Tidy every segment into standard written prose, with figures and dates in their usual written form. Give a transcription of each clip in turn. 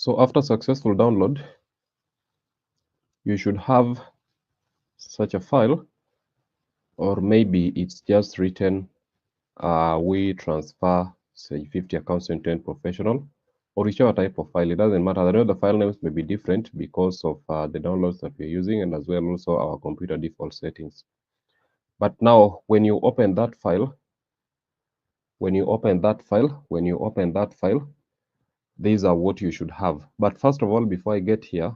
So after successful download, you should have such a file, or maybe it's just written we transfer say 50 accounts into 10 professional, or whichever type of file. It doesn't matter. I know the file names may be different because of the downloads that we're using, and as well also our computer default settings. But now when you open that file, these are what you should have. But first of all, before I get here,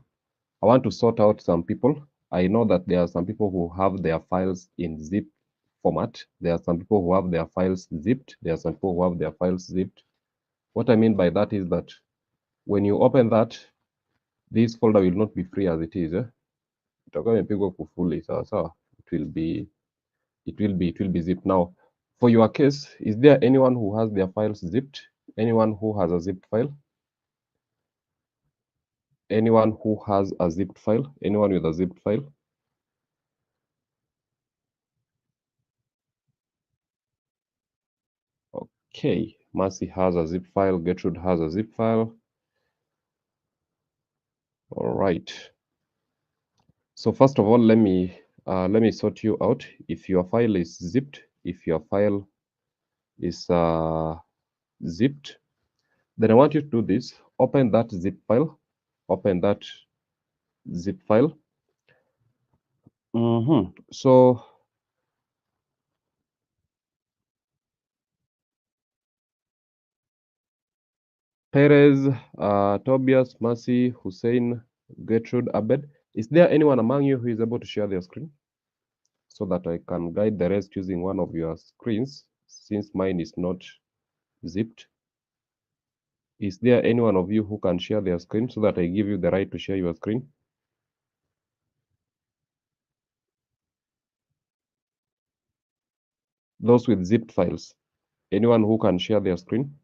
I want to sort out some people. I know that there are some people who have their files in zip format. There are some people who have their files zipped. There are some people who have their files zipped. What I mean by that is that when you open that, this folder will not be free as it is. Itakuwa imepigwa kufuli, sawa sawa. It will be zipped. Now, for your case, is there anyone who has their files zipped? Anyone who has a zipped file? Anyone who has a zipped file? Anyone with a zipped file? Okay, Mercy has a zip file. Gertrude has a zip file. All right. So first of all, let me sort you out. If your file is zipped, if your file is zipped, then I want you to do this. Open that zip file. Open that zip file. So Perez, Tobias, Mercy, Hussein, Gertrude, Abed. Is there anyone among you who is able to share their screen so that I can guide the rest using one of your screens, since mine is not zipped? Is there any one of you who can share their screen so that I give you the right to share your screen? Those with zipped files. Anyone who can share their screen?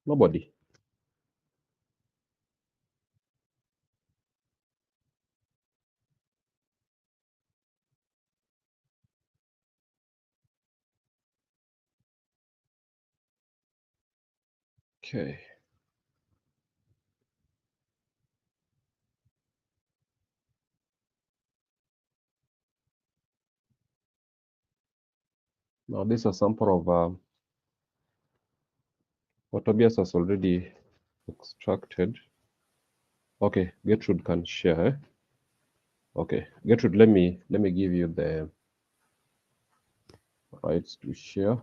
Nobody. Okay. Now this is a sample of what Tobias has already extracted. Okay, Gertrude can share. Okay, Gertrude, let me give you the rights to share.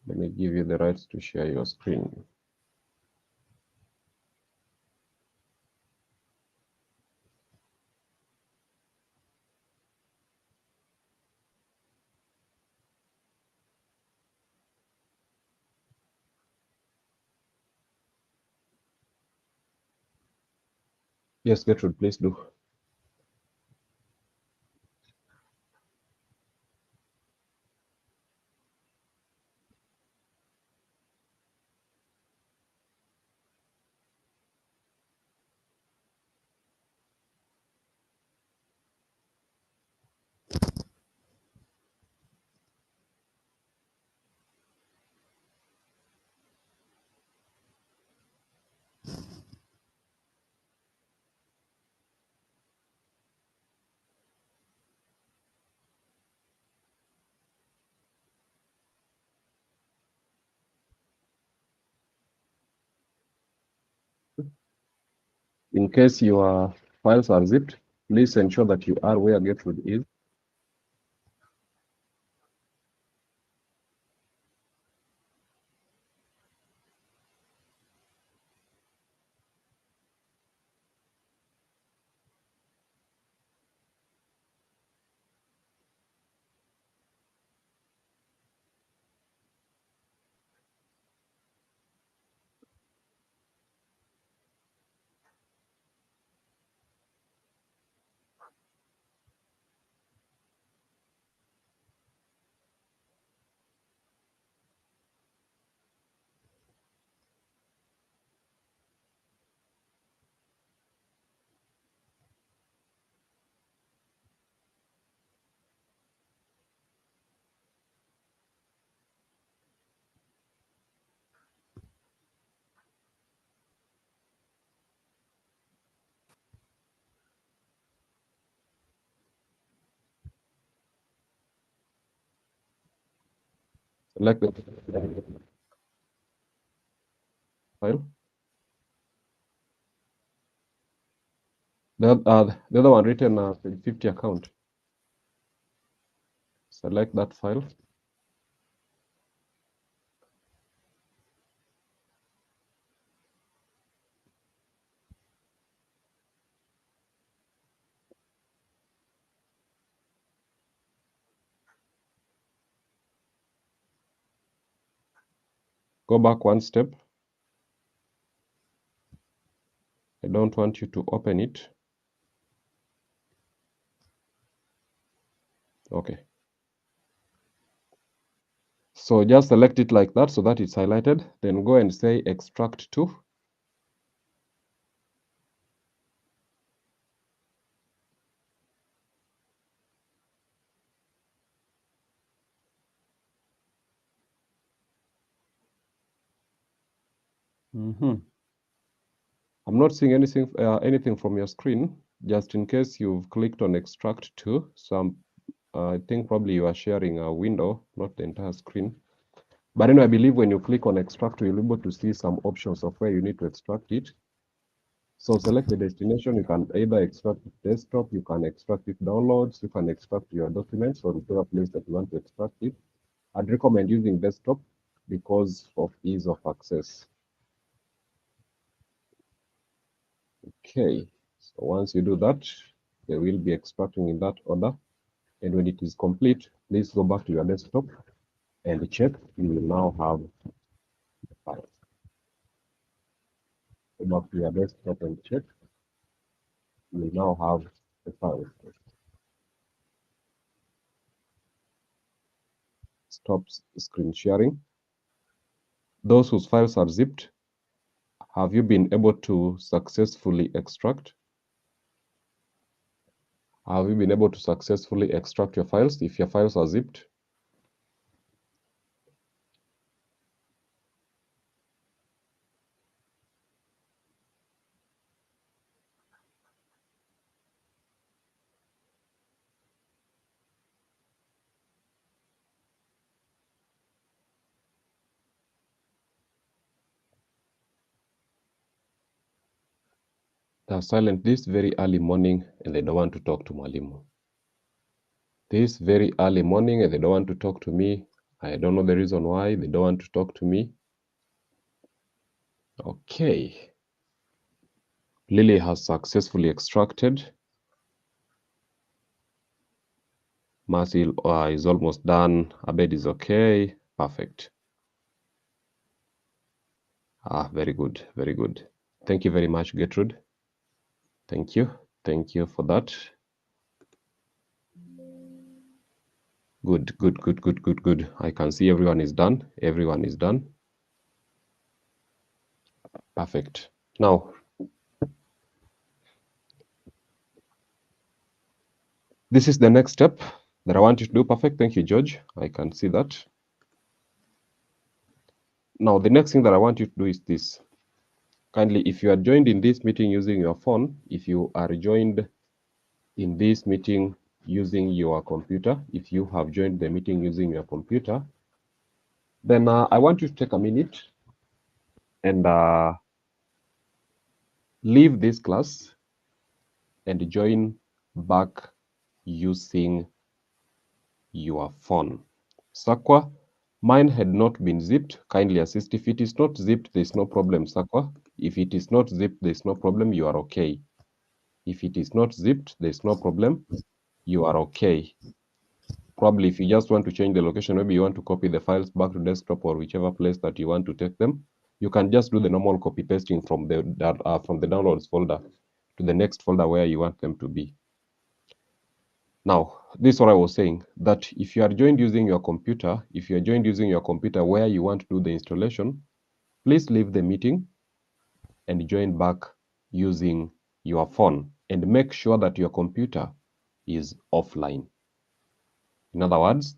Let me give you the rights to share your screen. Yes, Gertrude, please do. In case your files are zipped, please ensure that you are where Gertrude is. Select the file. The other one written page 50 account. Select that file. Go back one step. I don't want you to open it. Okay. So just select it like that so that it's highlighted. Then go and say extract to. I'm not seeing anything from your screen. Just in case you've clicked on extract to, so I think probably you are sharing a window, not the entire screen. But anyway, I believe when you click on extract, you'll be able to see some options of where you need to extract it. So select the destination. You can either extract it desktop, you can extract it downloads, you can extract your documents or whichever place that you want to extract it. I'd recommend using desktop because of ease of access. Okay, so once you do that, they will be extracting in that order. And when it is complete, please go back to your desktop and check. You will now have the file. Go back to your desktop and check. You will now have the file. Stop screen sharing. Those whose files are zipped, have you been able to successfully extract? Have you been able to successfully extract your files if your files are zipped? They are silent this very early morning and they don't want to talk to Mwalimu. This very early morning and they don't want to talk to me. I don't know the reason why they don't want to talk to me. Okay. Lily has successfully extracted. Marcy is almost done. Abed is okay. Perfect. Very good. Very good. Thank you very much, Gertrude. Thank you. Thank you for that. Good, good, good, good, good, good. I can see everyone is done. Everyone is done. Perfect. Now, this is the next step that I want you to do. Perfect. Thank you, George. I can see that. Now, the next thing that I want you to do is this. Kindly, if you are joined in this meeting using your phone, if you are joined in this meeting using your computer, if you have joined the meeting using your computer, then I want you to take a minute and leave this class and join back using your phone. Sakwa, mine had not been zipped. Kindly assist. If it is not zipped, there's no problem, Sakwa. If it is not zipped, there's no problem. You are okay. If it is not zipped, there's no problem. You are okay. Probably if you just want to change the location, maybe you want to copy the files back to desktop or whichever place that you want to take them, you can just do the normal copy pasting from the downloads folder to the next folder where you want them to be. Now, this is what I was saying, that if you are joined using your computer, if you are joined using your computer where you want to do the installation, please leave the meeting and join back using your phone and make sure that your computer is offline. In other words,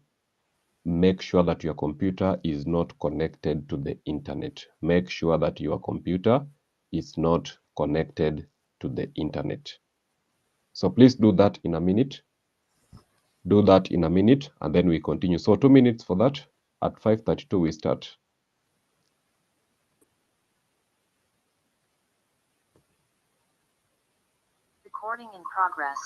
make sure that your computer is not connected to the internet. Make sure that your computer is not connected to the internet. So please do that in a minute. Do that in a minute and then we continue. So 2 minutes for that. At 5:32 we start. Recording in progress.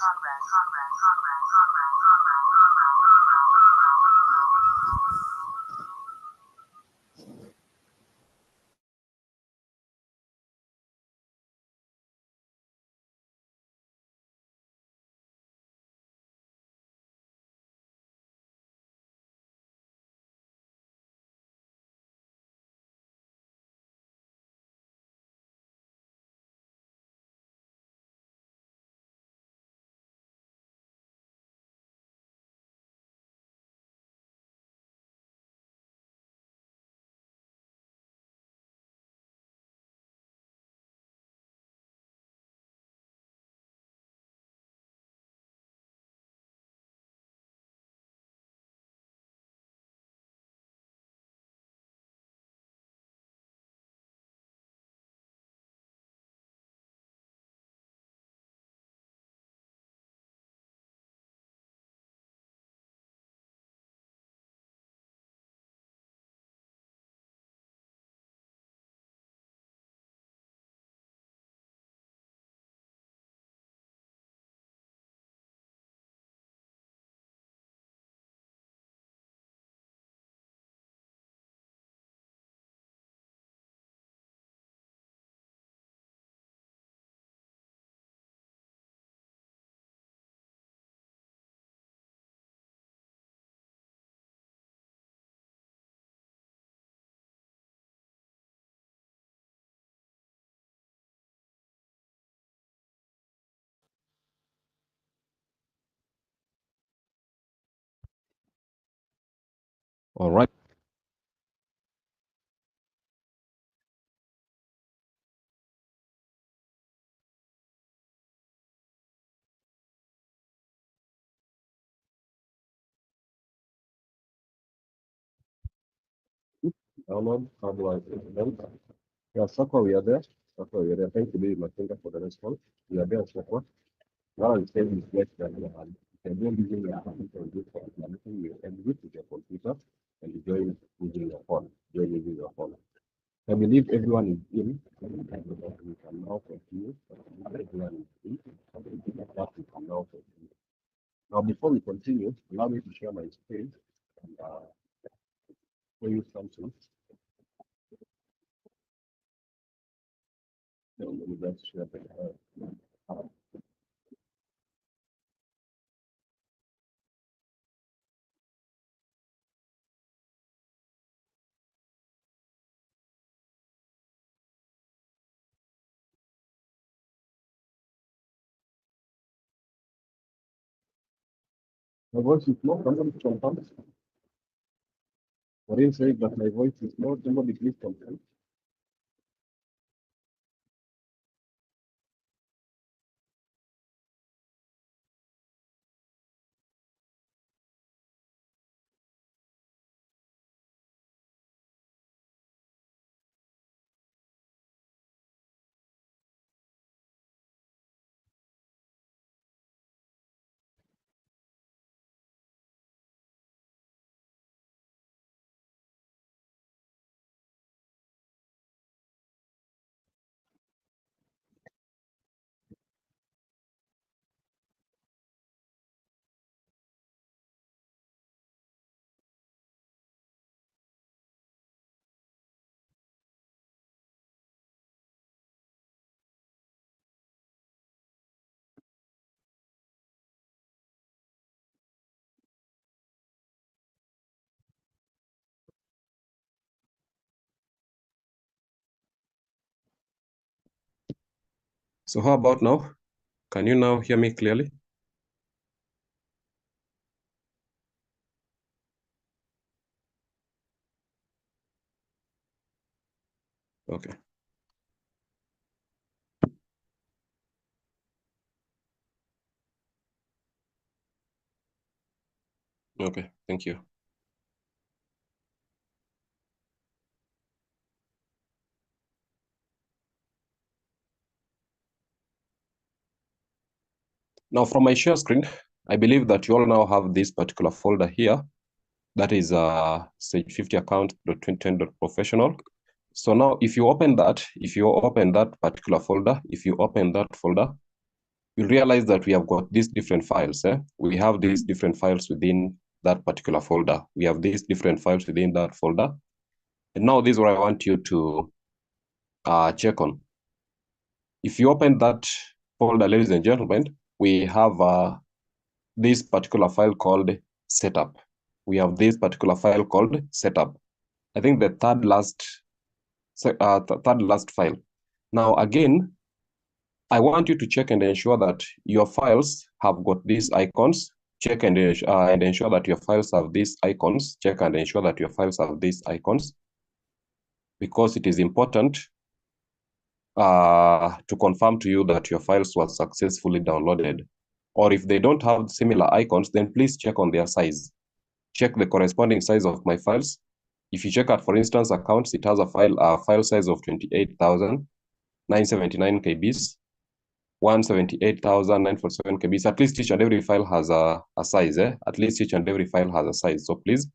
All right. Download, how do I put them? Yeah, Sakwa, we are there. Sakwa, we are there. Thank you, David Matinga, for the response. We are there, Sakwa. Now I'm saying this next that you can do using your computer, do for implementing you can do it with your computer and you join using your phone. Join using your phone. I believe everyone is in. We can now continue. Everyone is in. That we can now continue. Now, before we continue, allow me to share my screen and show you something. So let me just share the my voice is low. Somebody confirm. What is saying that my voice is low? Somebody please confirm. So how about now? Can you now hear me clearly? Okay. Okay, thank you. Now from my share screen, I believe that you all now have this particular folder here That is Sage 50 account.2010.professional. So now if you open that particular folder, you'll realize that we have got these different files. We have these different files within that particular folder. We have these different files within that folder. And now this is what I want you to check on. If you open that folder, ladies and gentlemen, we have this particular file called setup. We have this particular file called setup. I think the third last file. Now again, I want you to check and ensure that your files have got these icons. Check and ensure that your files have these icons. Check and ensure that your files have these icons, because it is important to confirm to you that your files were successfully downloaded. Or if they don't have similar icons, then please check on their size. Check the corresponding size of my files. If you check out, for instance, accounts, it has a file size of 28,979 KBs, 178,947 KBs. At least each and every file has a size. At least each and every file has a size. So please,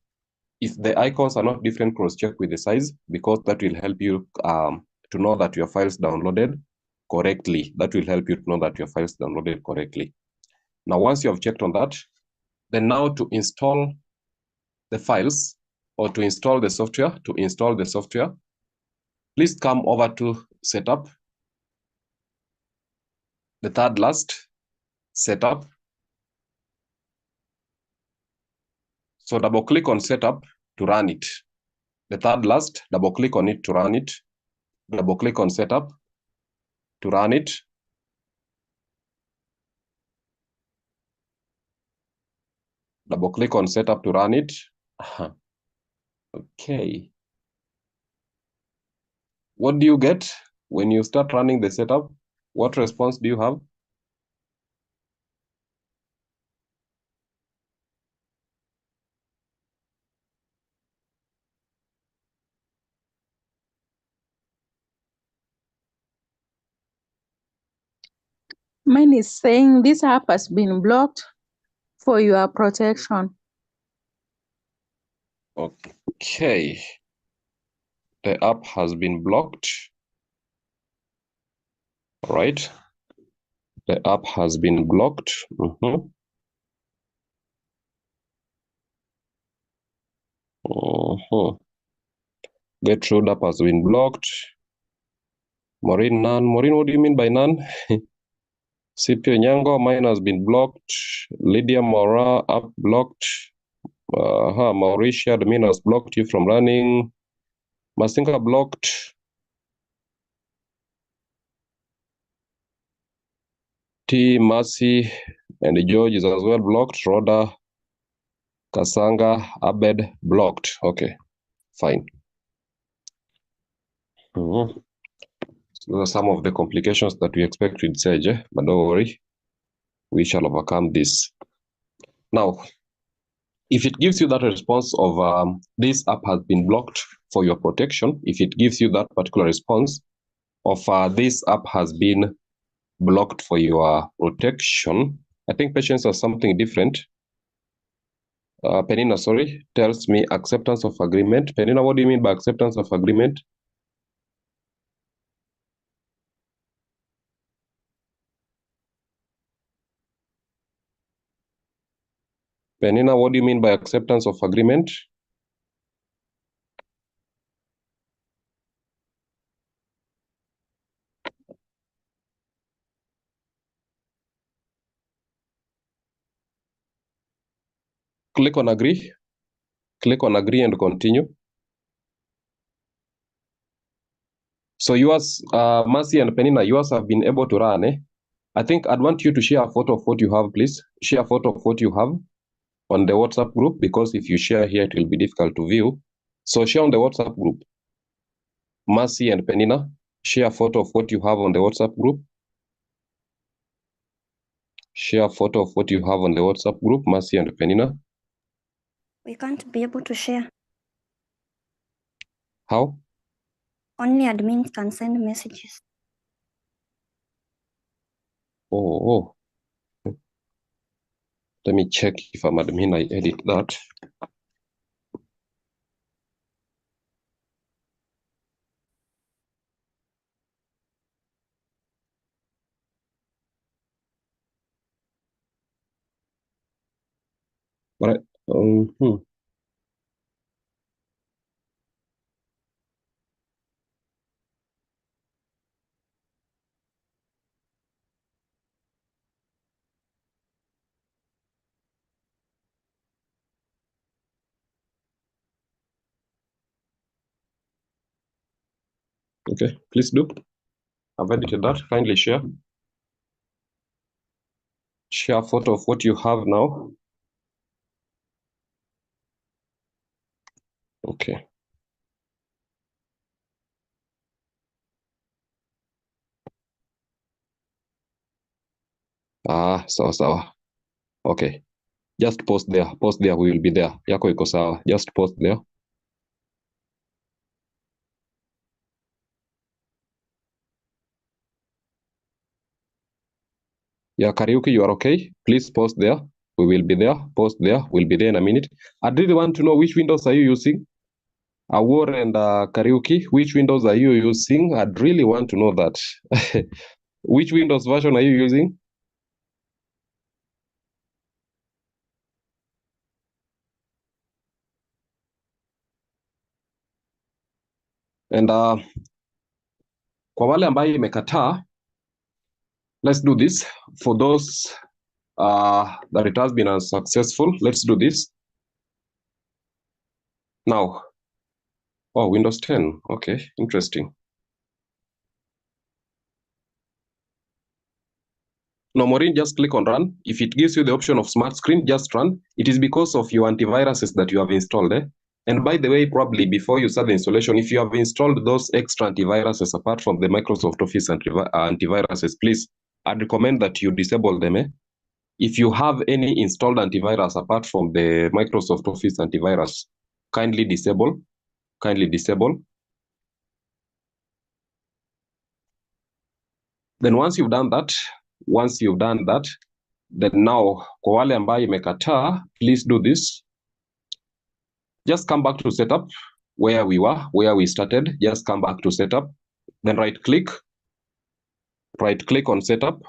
if the icons are not different, cross-check with the size, because that will help you to know that your files downloaded correctly. That will help you to know that your files downloaded correctly. Now, once you have checked on that, then now to install the files or to install the software, please come over to setup, the third last, setup. So double click on setup to run it. The third last, double click on it to run it. Double click on setup to run it. Double click on setup to run it. Okay. What do you get when you start running the setup? What response do you have? Mine is saying this app has been blocked for your protection. Okay. The app has been blocked. All right. The app has been blocked. Gertrude app has been blocked. Maureen, none. Maureen, what do you mean by none? Cipio Nyango, mine has been blocked. Lydia Mora, app blocked. Mauritia, admin has blocked you from running. Masinga blocked. T, Mercy, and George is as well blocked. Rhoda, Kasanga, Abed blocked. Okay, fine. So those are some of the complications that we expect with Sage, but don't worry, we shall overcome this. Now, if it gives you that response of this app has been blocked for your protection, if it gives you that particular response of this app has been blocked for your protection, I think Patience has something different. Penina, sorry, tells me acceptance of agreement. Penina, what do you mean by acceptance of agreement? Penina, what do you mean by acceptance of agreement? Click on agree. Click on agree and continue. So yours, Mercy and Penina, yours have been able to run. I think I'd want you to share a photo of what you have, please. Share a photo of what you have on the WhatsApp group, because if you share here, it will be difficult to view. So share on the WhatsApp group. Mercy and Penina, share a photo of what you have on the WhatsApp group. Share a photo of what you have on the WhatsApp group, Mercy and Penina. We can't be able to share. How? Only admins can send messages. Oh. Let me check if I'm admin, I edit that. But okay, please do. I've edited that. Kindly share. Share a photo of what you have now. Okay. Sawa. Okay. Just post there. Post there. We will be there. Yako iko sawa. Just post there. Yeah, Karaoke, you are okay? Please post there. We will be there. Post there. We'll be there in a minute. I really want to know which windows are you using? Awar and Karaoke, which windows are you using? I'd really want to know that. Which Windows version are you using? And kwa wale ambaye imekataa, let's do this. For those that it has been unsuccessful, let's do this. Now, oh, Windows 10. Okay, interesting. No, Maureen, just click on run. If it gives you the option of smart screen, just run. It is because of your antiviruses that you have installed. And by the way, probably before you start the installation, if you have installed those extra antiviruses apart from the Microsoft Office antiviruses, please, I'd recommend that you disable them. If you have any installed antivirus apart from the Microsoft Office antivirus, kindly disable. Then once you've done that, then now kwa wale ambayo imekataa, please do this. Just come back to setup where we started. Just come back to setup. Then right click on setup.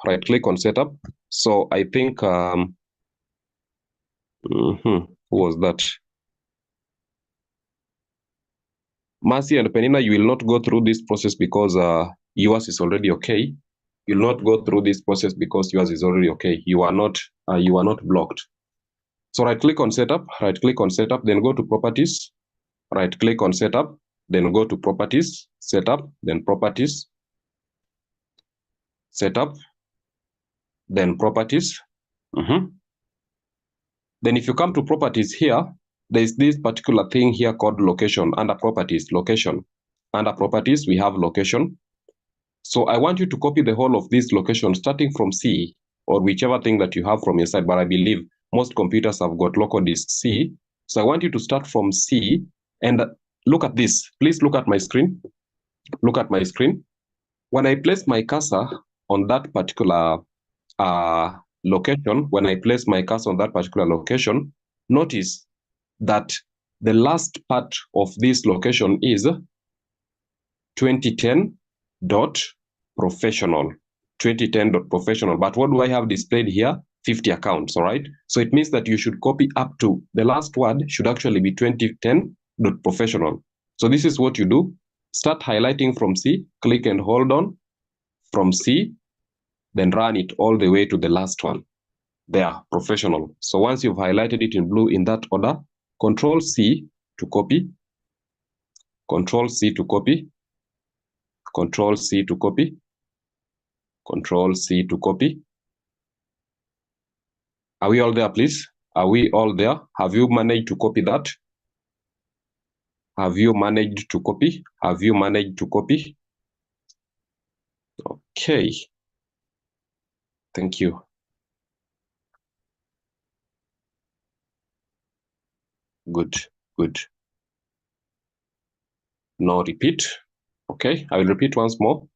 So I think who was that? Mercy and Penina, you will not go through this process because yours is already okay. You will not go through this process because yours is already okay. You are not blocked. So right click on setup, then go to properties. Right click on setup, then go to properties, setup, then properties, setup, then properties. Then if you come to properties here, there's this particular thing here called location. Under properties, location. Under properties, we have location. So I want you to copy the whole of this location starting from C or whichever thing that you have from your side, but I believe most computers have got local disk C. So I want you to start from C and look at this. Please look at my screen. Look at my screen. When I place my cursor on that particular location, notice that the last part of this location is 2010.professional. 2010.professional. But what do I have displayed here? 50 accounts, all right? So it means that you should copy up to the last word should actually be 2010.professional. So this is what you do. Start highlighting from C, click and hold on from C, then run it all the way to the last one. There, professional. So once you've highlighted it in blue in that order, Control C to copy, Control C to copy, Control C to copy, Control C to copy. Are we all there, please? Are we all there? Have you managed to copy that? Have you managed to copy? Have you managed to copy? Okay. Thank you. Good. No repeat. Okay, I will repeat once more.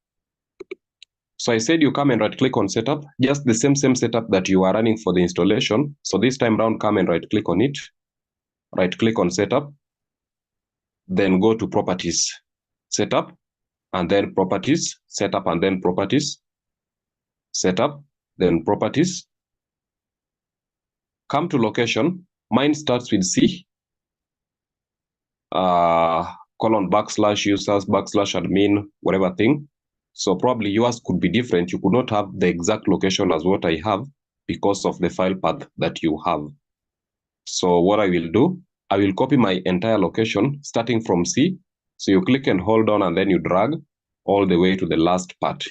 So I said you come and right click on setup, just the same setup that you are running for the installation. So this time round, come and right click on it, right click on setup, then go to properties, setup, and then properties, setup, and then properties, setup, then properties. Come to location, Mine starts with C, colon / users / admin, whatever thing. So probably yours could be different. You could not have the exact location as what I have because of the file path that you have. So what I will do, I will copy my entire location starting from C. So you click and hold on and then you drag all the way to the last part.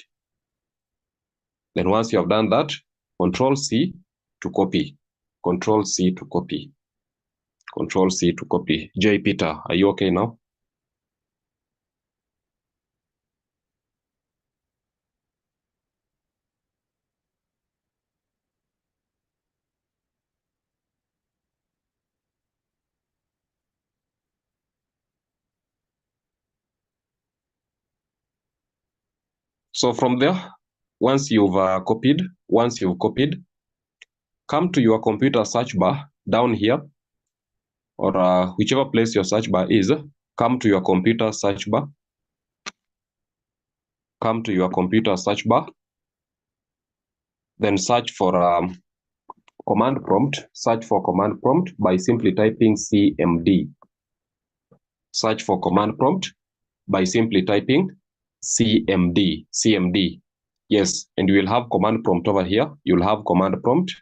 Then once you have done that, Control C to copy, Control C to copy, Control C to copy. J. Peter, are you okay now? So from there, once you've copied, come to your computer search bar down here, or whichever place your search bar is, come to your computer search bar. Come to your computer search bar. Then search for command prompt. Search for command prompt by simply typing CMD. Search for command prompt by simply typing CMD. CMD. Yes, and you will have command prompt over here. You'll have command prompt.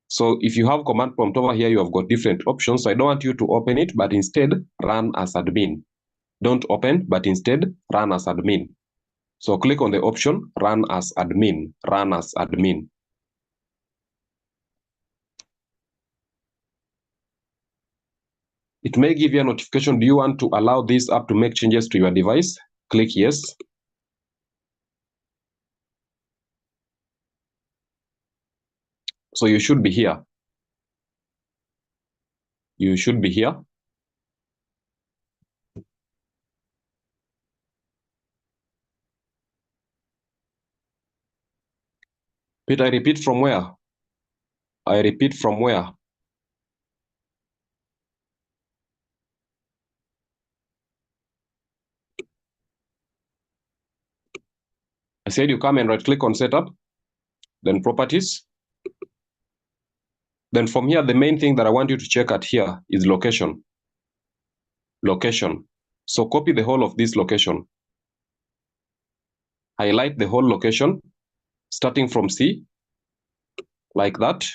So if you have command prompt over here, you have got different options. So I don't want you to open it, but instead run as admin. Don't open, but instead run as admin. So click on the option, run as admin, run as admin. It may give you a notification. Do you want to allow this app to make changes to your device? Click yes. So you should be here. You should be here. Peter, I repeat from where? I repeat from where? I said you come and right click on setup, then properties. Then from here, the main thing that I want you to check at here is location. Location. So copy the whole of this location. Highlight the whole location, starting from C, like that.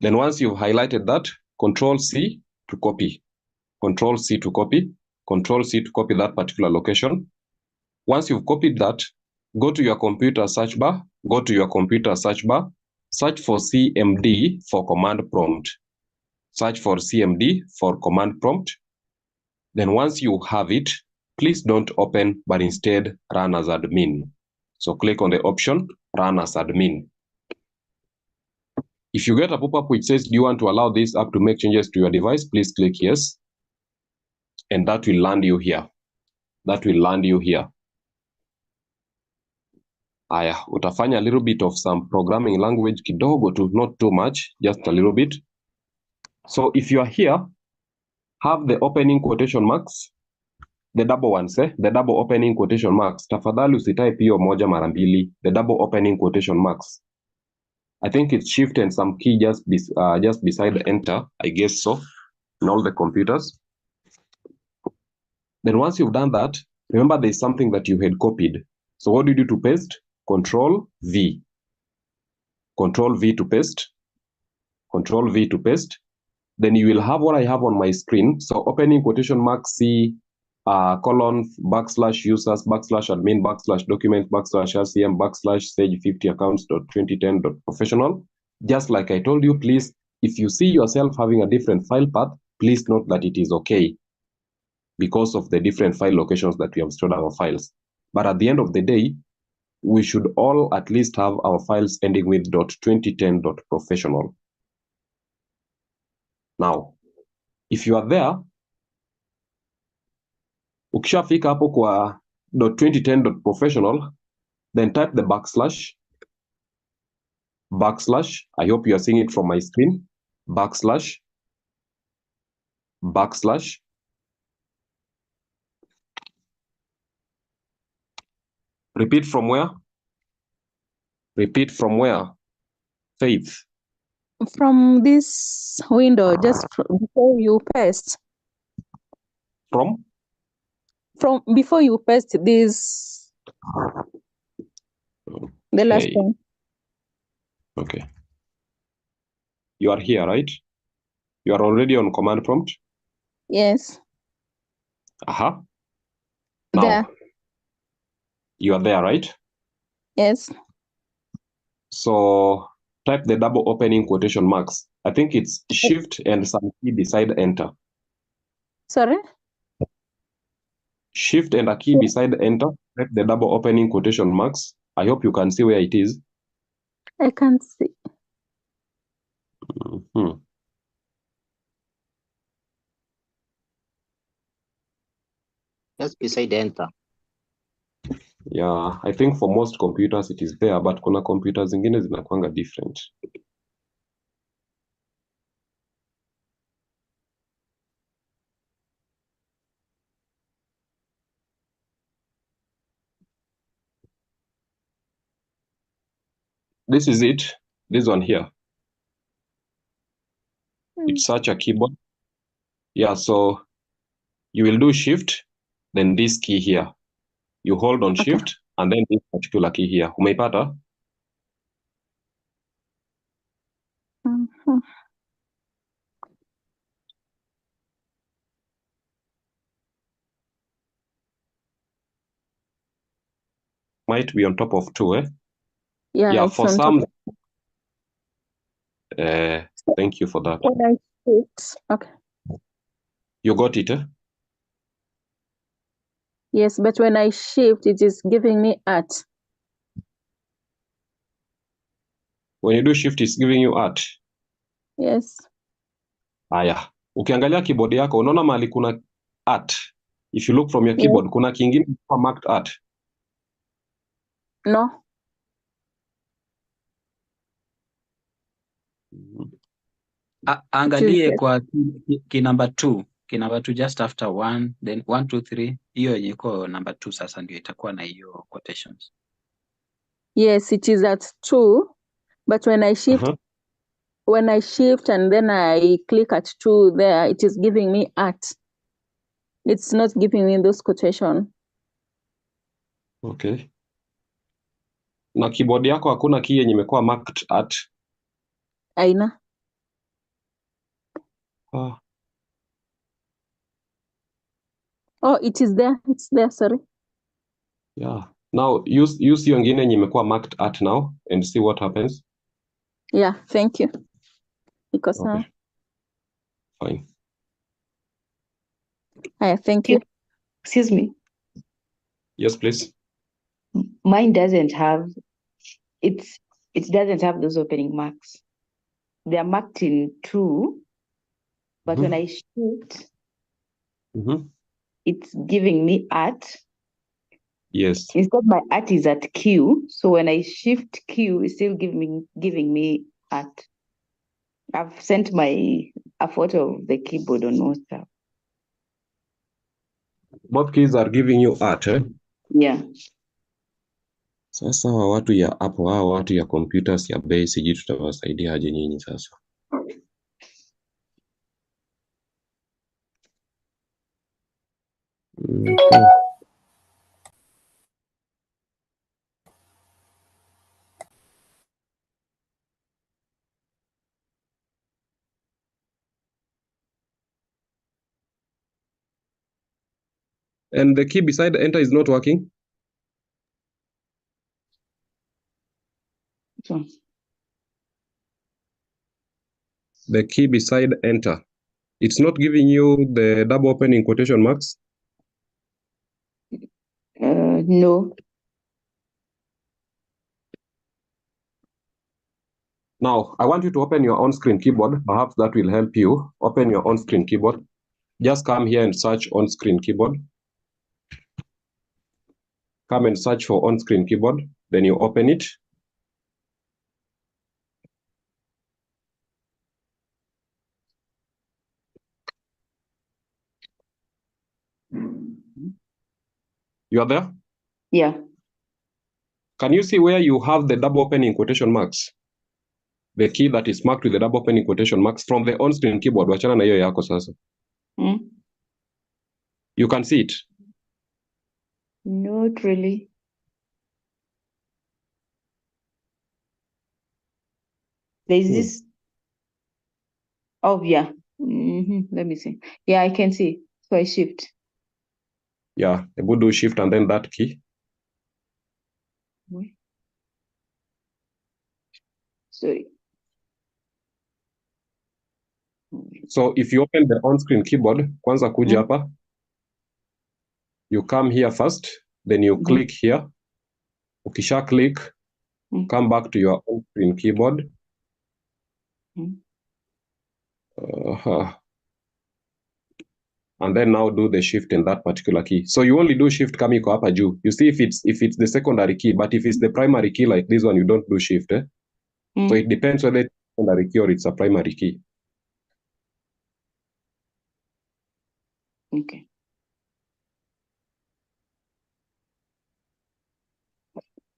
Then once you've highlighted that, Control C to copy. Control C to copy. Control C to copy that particular location. Once you've copied that, go to your computer search bar. Go to your computer search bar. Search for CMD for command prompt. Search for CMD for command prompt. Then once you have it, please don't open, but instead run as admin. So click on the option, run as admin. If you get a pop-up which says, do you want to allow this app to make changes to your device? Please click yes. And that will land you here. That will land you here. Aya, utafanya a little bit of some programming language kidogo tu, not too much, just a little bit. So if you are here, have the opening quotation marks, the double ones, the double opening quotation marks. Tafadhali usitype hiyo moja mara mbili, the double opening quotation marks. I think it's shift and some key just beside the enter, I guess so, in all the computers. Then once you've done that, remember there's something that you had copied. So what do you do to paste? Control V. Control V to paste. Control V to paste. Then you will have what I have on my screen. So opening quotation mark C, colon, / users, / admin, / documents, / RCM, / sage 50 accounts.2010.professional. Just like I told you, please, if you see yourself having a different file path, please note that it is okay because of the different file locations that we have stored our files. But at the end of the day, we should all at least have our files ending with .2010.professional. Now, if you are there, ukishafika hapo kwa .2010.professional, then type the backslash. I hope you are seeing it from my screen. Backslash. Repeat from where? Repeat from where? Faith. From this window, just before you paste. From? From before you paste this, the last Okay. one. Okay. You are here, right? You are already on command prompt? Yes. Now, There. you are there, right? Yes. So type the double opening quotation marks. I think it's shift and some key beside enter. Sorry? Shift and a key beside enter. Type the double opening quotation marks. I hope you can see where it is. I can't see. Mhm. Just beside enter. Yeah, I think for most computers it is there, but kuna computers zingine zinakuanga different. This is it. This one here. It's such a keyboard. Yeah, so you will do shift, then this key here. You hold on shift, and then this particular key here. Umeipata? Mhm. Might be on top of 2, eh? Yeah, it's for on some, top. thank you for that. When I shift, okay. You got it, eh? Yes, but when I shift, it is giving me at. When you do shift, it's giving you at. Yes. Haya, ukiangalia keyboard yako, unaona mahali kuna at. If you look from your Yes. keyboard, kuna kingine kwa marked at. No. Angalie kwa ki number 2. Ki number 2 just after 1, then 1, 2, 3. Hiyo yenye iko number 2 sasa ndio itakuwa na hiyo quotations. Yes, it is at 2, but when I shift, when I shift and then I click at 2 there, it is giving me at. It's not giving me those quotation. Okay. Na keyboard yako hakuna key yenye imekuwa marked at. Aina. Ah. Oh, it is there. It's there, sorry. Yeah. Now use hiyo ingine yenye imekuwa marked at now and see what happens. Yeah, thank you. Because Okay. Fine. Thank you. Excuse me. Yes, please. Mine doesn't have, it doesn't have those opening marks. They are marked in 2, but when I shift, it's giving me at. Yes. Instead, my at is at Q. So when I shift Q, it's still giving me at. I've sent a photo of the keyboard on WhatsApp. Both keys are giving you at, eh? Yeah. Sasa watu ya hapo, watu ya computers ya bei, sijui tutawasaidia aje nyinyi sasa. And the key beside enter is not working? So. The key beside enter, it's not giving you the double opening quotation marks? No. Now, I want you to open your on-screen keyboard. Perhaps that will help you. Open your on-screen keyboard. Just come here and search on-screen keyboard. Come and search for on-screen keyboard. Then you open it. You are there? Yeah. Can you see where you have the double opening quotation marks? the key that is marked with the double opening quotation marks from the on-screen keyboard. Wachana na hiyo yako sasa. You can see it. Not really. There's this. Oh, yeah. Let me see. Yeah, I can see. So I shift. Yeah, I would do shift and then that key. Sorry. So if you open the on-screen keyboard, kwanza kuja hapa, you come here first, then you click here. Ukisha click, come back to your on-screen keyboard. And then now do the shift in that particular key. So you only do shift kama iko hapa juu. You see if it's the secondary key, but if it's the primary key like this one, you don't do shift. So it depends whether it's a secondary key or it's a primary key. Okay.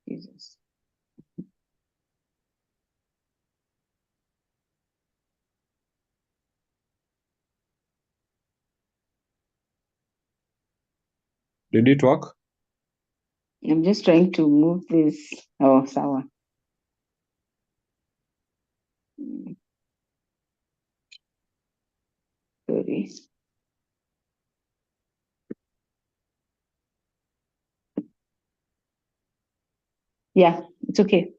Jesus. Did it work? I'm just trying to move this. Oh, sawa. Sorry. Yeah, it's okay.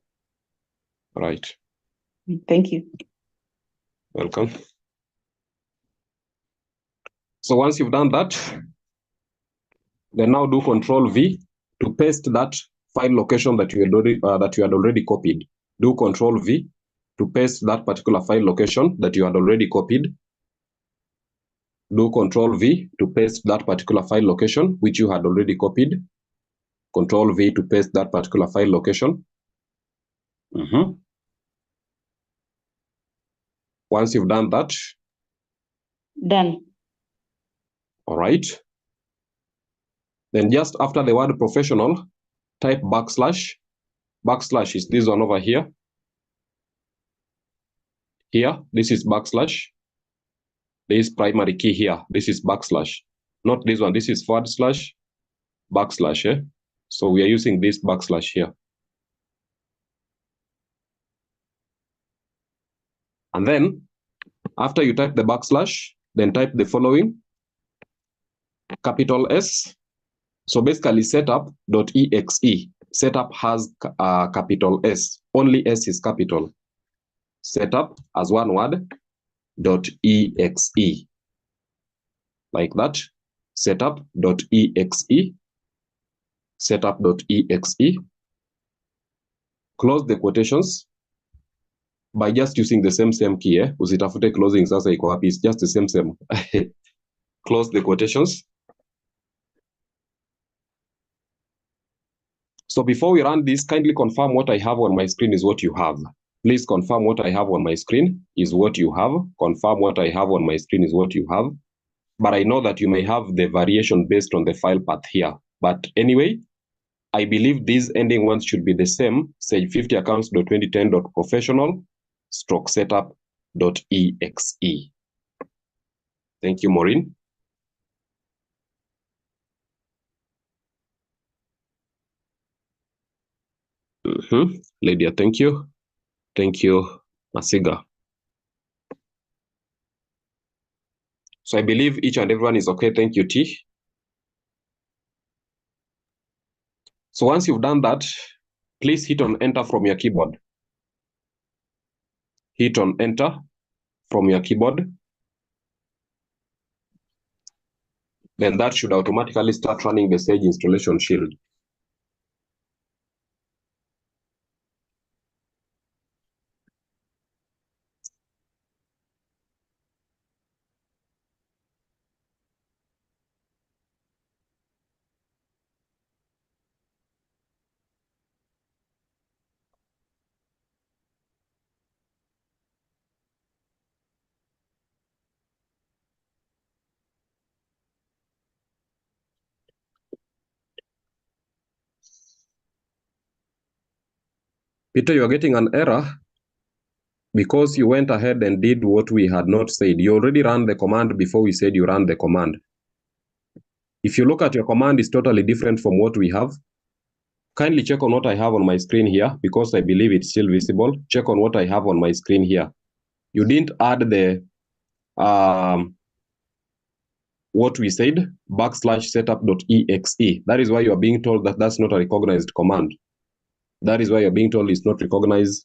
Right. Thank you. Welcome. So once you've done that, then now do Control V to paste that file location that you had already copied. Do Control V to paste that particular file location that you had already copied. Do Control V to paste that particular file location which you had already copied. Control V to paste that particular file location. Once you've done that, Done. all right. Then just after the word professional, type backslash. Backslash is this one over here. Here, this is backslash. This primary key here, this is backslash. Not this one, this is forward slash, backslash. So we are using this backslash here. And then, after you type the backslash, then type the following, capital S. So basically setup.exe. Setup has capital S. Only S is capital. Setup as one word, .exe. Like that. Setup.exe. Setup.exe. Close the quotations by just using the same key. Usitafute closing sasa iko wapi, it's just the same. Close the quotations. So before we run this, kindly confirm what I have on my screen is what you have. Please confirm what I have on my screen is what you have. Confirm what I have on my screen is what you have. But I know that you may have the variation based on the file path here. But anyway, I believe these ending ones should be the same. Say 50 accounts.2010.professional/setup.exe. Thank you, Maureen. Lydia, thank you. Thank you, Masiga. So I believe each and everyone is okay. Thank you, T. So once you've done that, please hit on enter from your keyboard. Hit on enter from your keyboard. Then that should automatically start running the Sage installation shield. Peter, you're getting an error. because you went ahead and did what we had not said. You already ran the command before we said you ran the command. If you look at your command, it's totally different from what we have. Kindly check on what I have on my screen here, because I believe it's still visible. Check on what I have on my screen here. You didn't add the what we said, /setup.exe. That is why you are being told that that's not a recognized command. That is why you're being told it's not recognized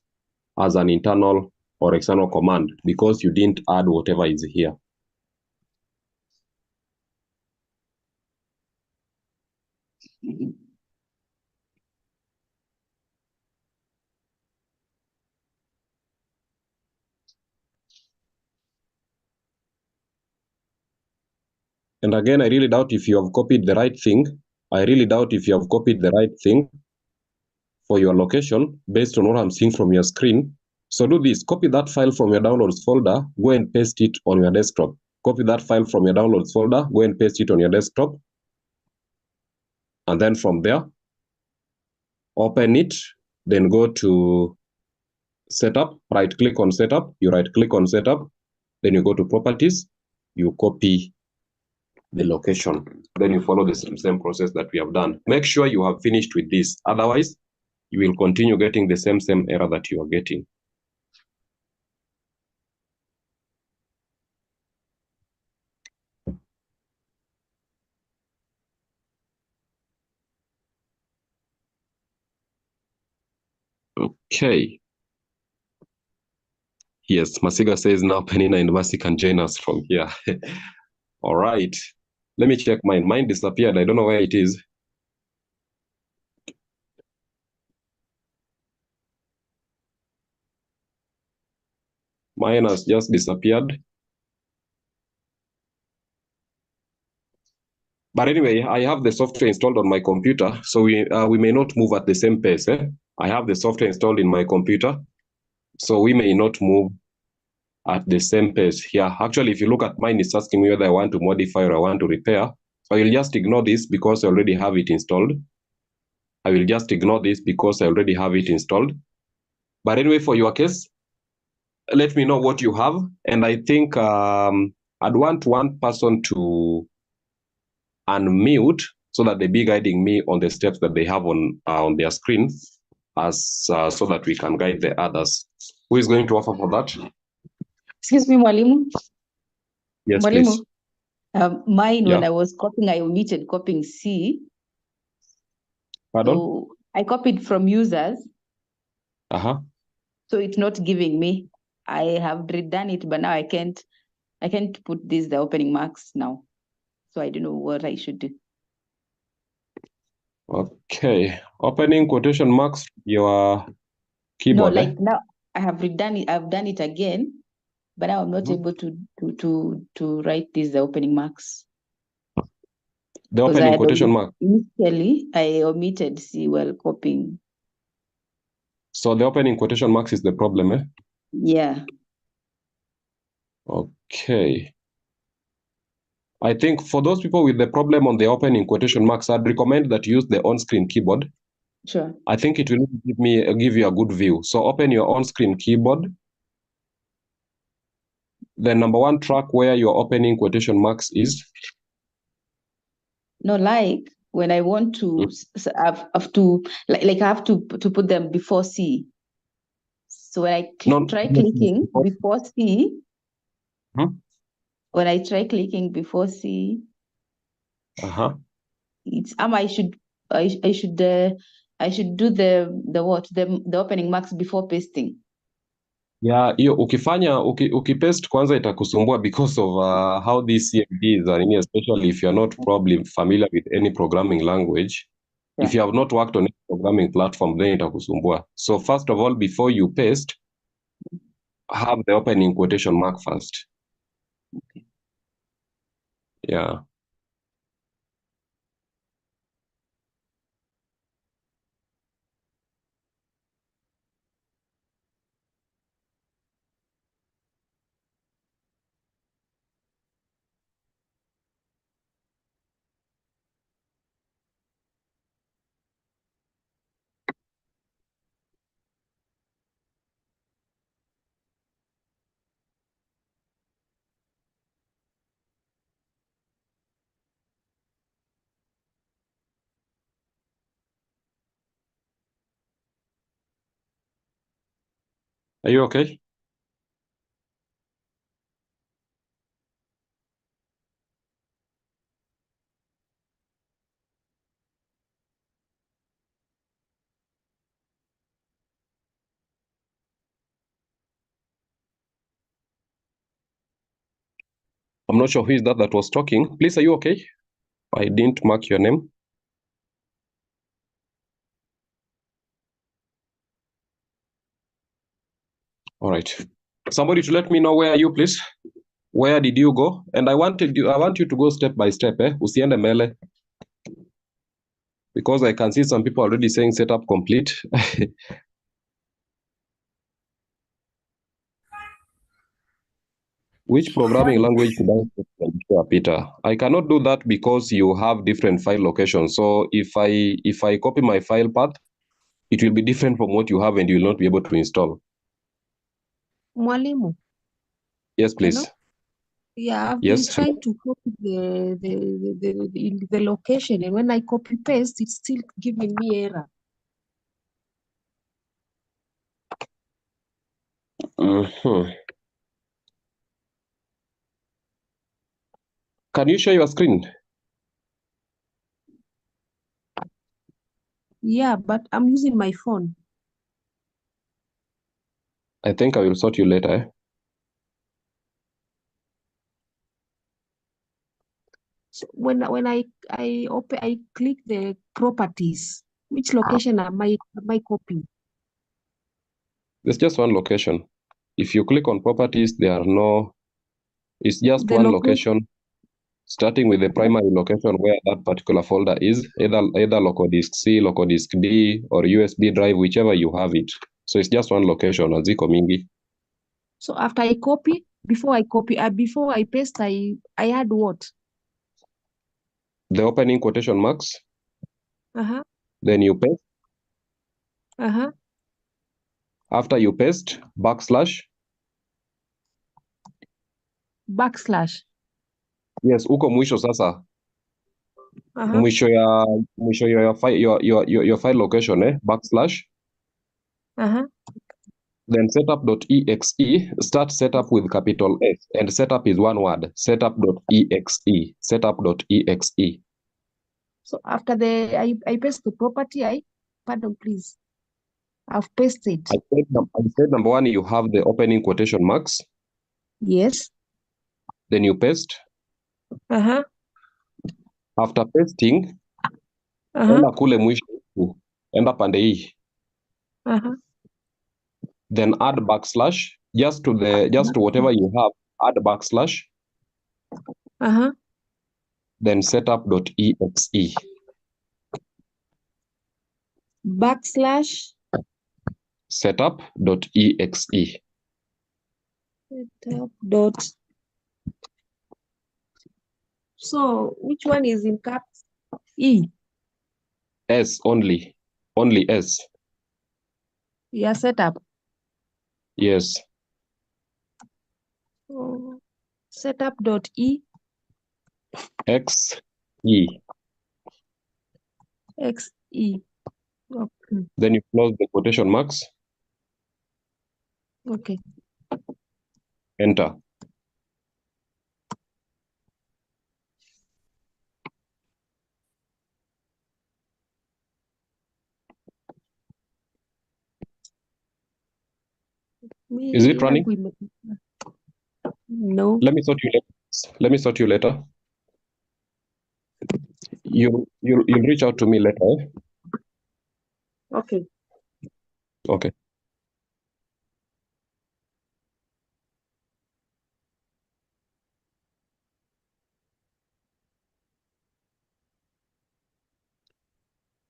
as an internal or external command, because you didn't add whatever is here. And again, I really doubt if you have copied the right thing. I really doubt if you have copied the right thing for your location based on what I'm seeing from your screen. So do this, copy that file from your downloads folder, go and paste it on your desktop. Copy that file from your downloads folder, go and paste it on your desktop. And then from there, open it, then go to setup, right click on setup, you right click on setup, then you go to properties, you copy the location. Then you follow the same process that we have done. Make sure you have finished with this. Otherwise, you will continue getting the same error that you are getting. Okay. Yes, Masiga says now Penina and Masi can join us from here. All right. Let me check mine. Mine disappeared. I don't know where it is. Mine has just disappeared. But anyway, I have the software installed on my computer, so we may not move at the same pace. I have the software installed in my computer, so we may not move at the same pace here. Actually, if you look at mine, it's asking me whether I want to modify or I want to repair. So I will just ignore this because I already have it installed. I will just ignore this because I already have it installed. But anyway, for your case, let me know what you have. And I think I'd want one person to unmute so that they be guiding me on the steps that they have on their screen, as so that we can guide the others. Who is going to offer for that? Excuse me, Mwalimu. Yes, Mwalimu. please. Mine, Yeah. when I was copying, I omitted copying C. Pardon? So I copied from users. So it's not giving me. I have redone it, but now I can't put the opening marks now. So I don't know what I should do. Okay. Opening quotation marks, your keyboard. No, like now I have redone it. I've done it again, but now I'm not able to write the opening marks. The opening quotation mark. Initially, I omitted C while copying. So the opening quotation marks is the problem, eh? Yeah. Okay. I think for those people with the problem on the opening quotation marks, I'd recommend that you use the on-screen keyboard. Sure. I think it will give you a good view. So open your on-screen keyboard. The number one track where your opening quotation marks is. No, like when I want to, I have to like I have to put them before C. So when I try clicking before C, when I try clicking before C, it's I should do the opening marks before pasting. Yeah, hiyo ukifanya ukipaste kwanza itakusumbua because of how these CMDs are, especially if you're not probably familiar with any programming language. Yeah. If you have not worked on any programming platform, then itakusumbua. So first of all, before you paste, have the opening quotation mark first. Okay. Yeah. Are you okay? I'm not sure who is that was talking. Please, are you okay? I didn't mark your name. All right. Somebody to let me know where are you, please. Where did you go? And I want you to go step by step. Usiende mbele. Because I can see some people already saying setup complete. Which programming language should I share, Peter? I cannot do that because you have different file locations. So if I copy my file path, it will be different from what you have and you will not be able to install. Mwalimu. Yes, please. Hello? Yeah, I've Yes. been trying to copy the location, and when I copy paste, it's still giving me error. Can you share your screen? Yeah, but I'm using my phone. I think I will sort you later. So when I click the properties, which location am I copying? There's just one location. If you click on properties, it's just The one location. location, starting with the primary location where that particular folder is, either local disk C, local disk D, or USB drive, whichever you have it. So it's just one location, aziko mingi. So after I copy, before I paste, I add what? The opening quotation marks. Then you paste. After you paste, backslash. Backslash. Yes, uko mwisho sasa. Mwisho ya your file location, backslash. Then setup.exe, start setup with capital S, and setup is one word, setup.exe, setup.exe. So after I paste the property, pardon please, I've pasted. I said number one, you have the opening quotation marks. Yes. Then you paste. After pasting, enda kule mwisho, enda pande hii. Then add backslash, just to whatever you have, add backslash. Then setup.exe. Backslash. Setup.exe. Setup. So which one is in caps? E. S only S. Yeah, setup. Yes. Setup.e. XE. XE. Okay. Then you close the quotation marks. Okay. Enter. Is it running? No. Let me sort you later. You'll reach out to me later. Okay. Okay.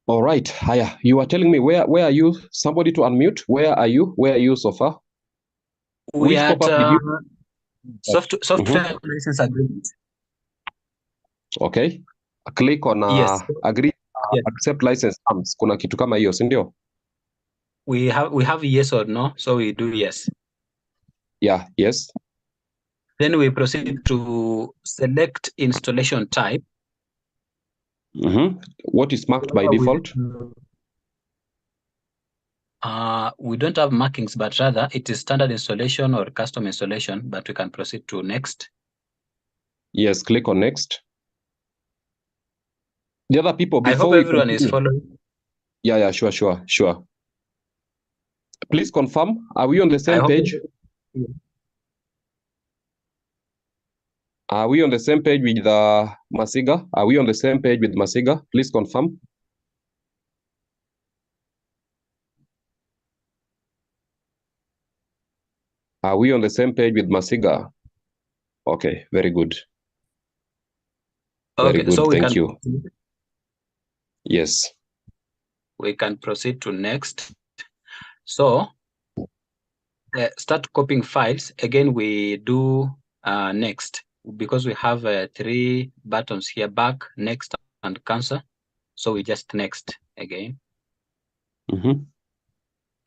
All right. Haya, you are telling me where are you? Somebody to unmute. Where are you? Where are you so far? We Which are pop-up did you? software license agreement. Okay. Click on Yes. agree, Yes. accept license terms. Kuna kitu kama hiyo, si ndio? We have yes or no, so we do yes. Yeah, yes. Then we proceed to select installation type. What is marked by default? We don't have markings, but rather it is standard installation or custom installation, but we can proceed to next. Yes, click on next. The other people, I before hope we everyone is continue. following. Yeah, sure. Please confirm, are we on the same page? Are we on the same page with Masiga? Are we on the same page with Masiga? Please confirm. Are we on the same page with Masiga? Okay, very good. Very good, so thank you. Yes. We can proceed to next. So start copying files. Again, we do next, because we have 3 buttons here: back, next, and cancel. So we just next again.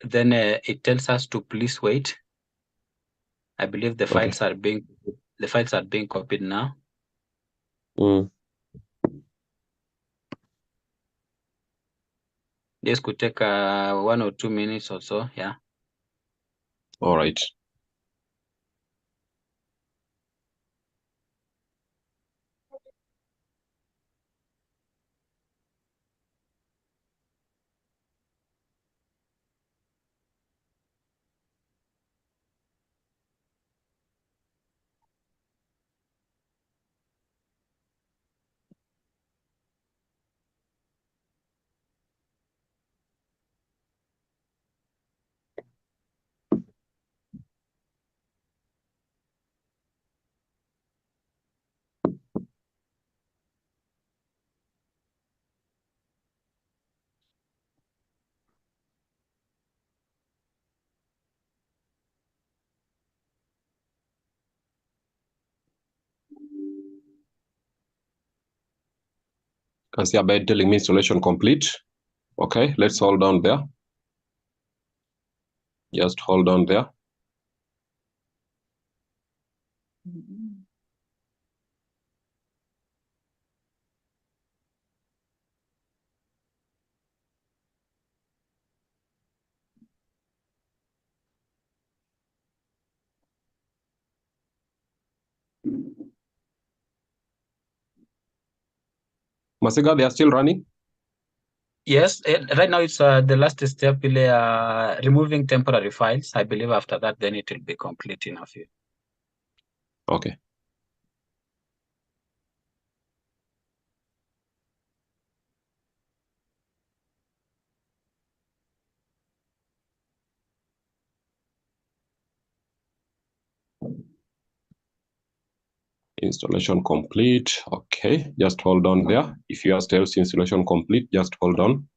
Then it tells us to please wait. I believe the files are being copied now. This could take 1 or 2 minutes or so. Yeah. All right. Can see about telling me installation complete. Okay, let's hold down there. Just hold on there. Masiga, they are still running? Yes, right now it's the last step, removing temporary files. I believe after that, then it will be complete in a few. Okay. Installation complete. Okay, just hold on there. If you are still installation complete, just hold on.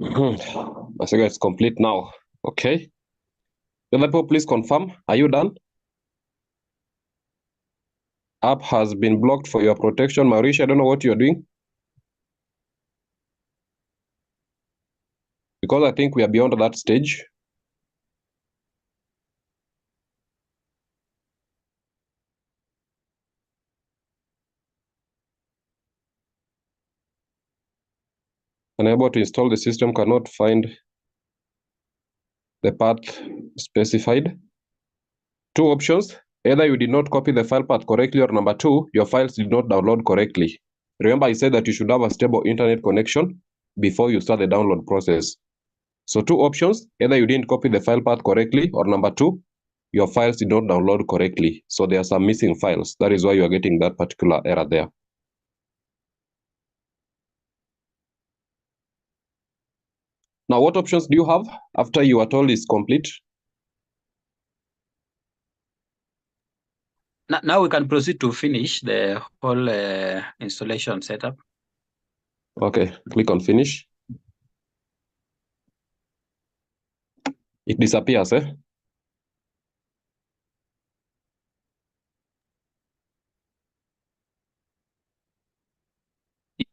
I think it's complete now. Okay. The people, please confirm. Are you done? App has been blocked for your protection. Mauricio, I don't know what you're doing. Because I think we are beyond that stage. Unable to install the system, cannot find the path specified. Two options. Either you did not copy the file path correctly, or number two, your files did not download correctly. Remember, I said that you should have a stable internet connection before you start the download process. So two options, either you didn't copy the file path correctly, or number two, your files did not download correctly. So there are some missing files. That is why you are getting that particular error there. Now, what options do you have after you are told it's complete? Now we can proceed to finish the whole installation setup. Okay, click on finish. It disappears, eh?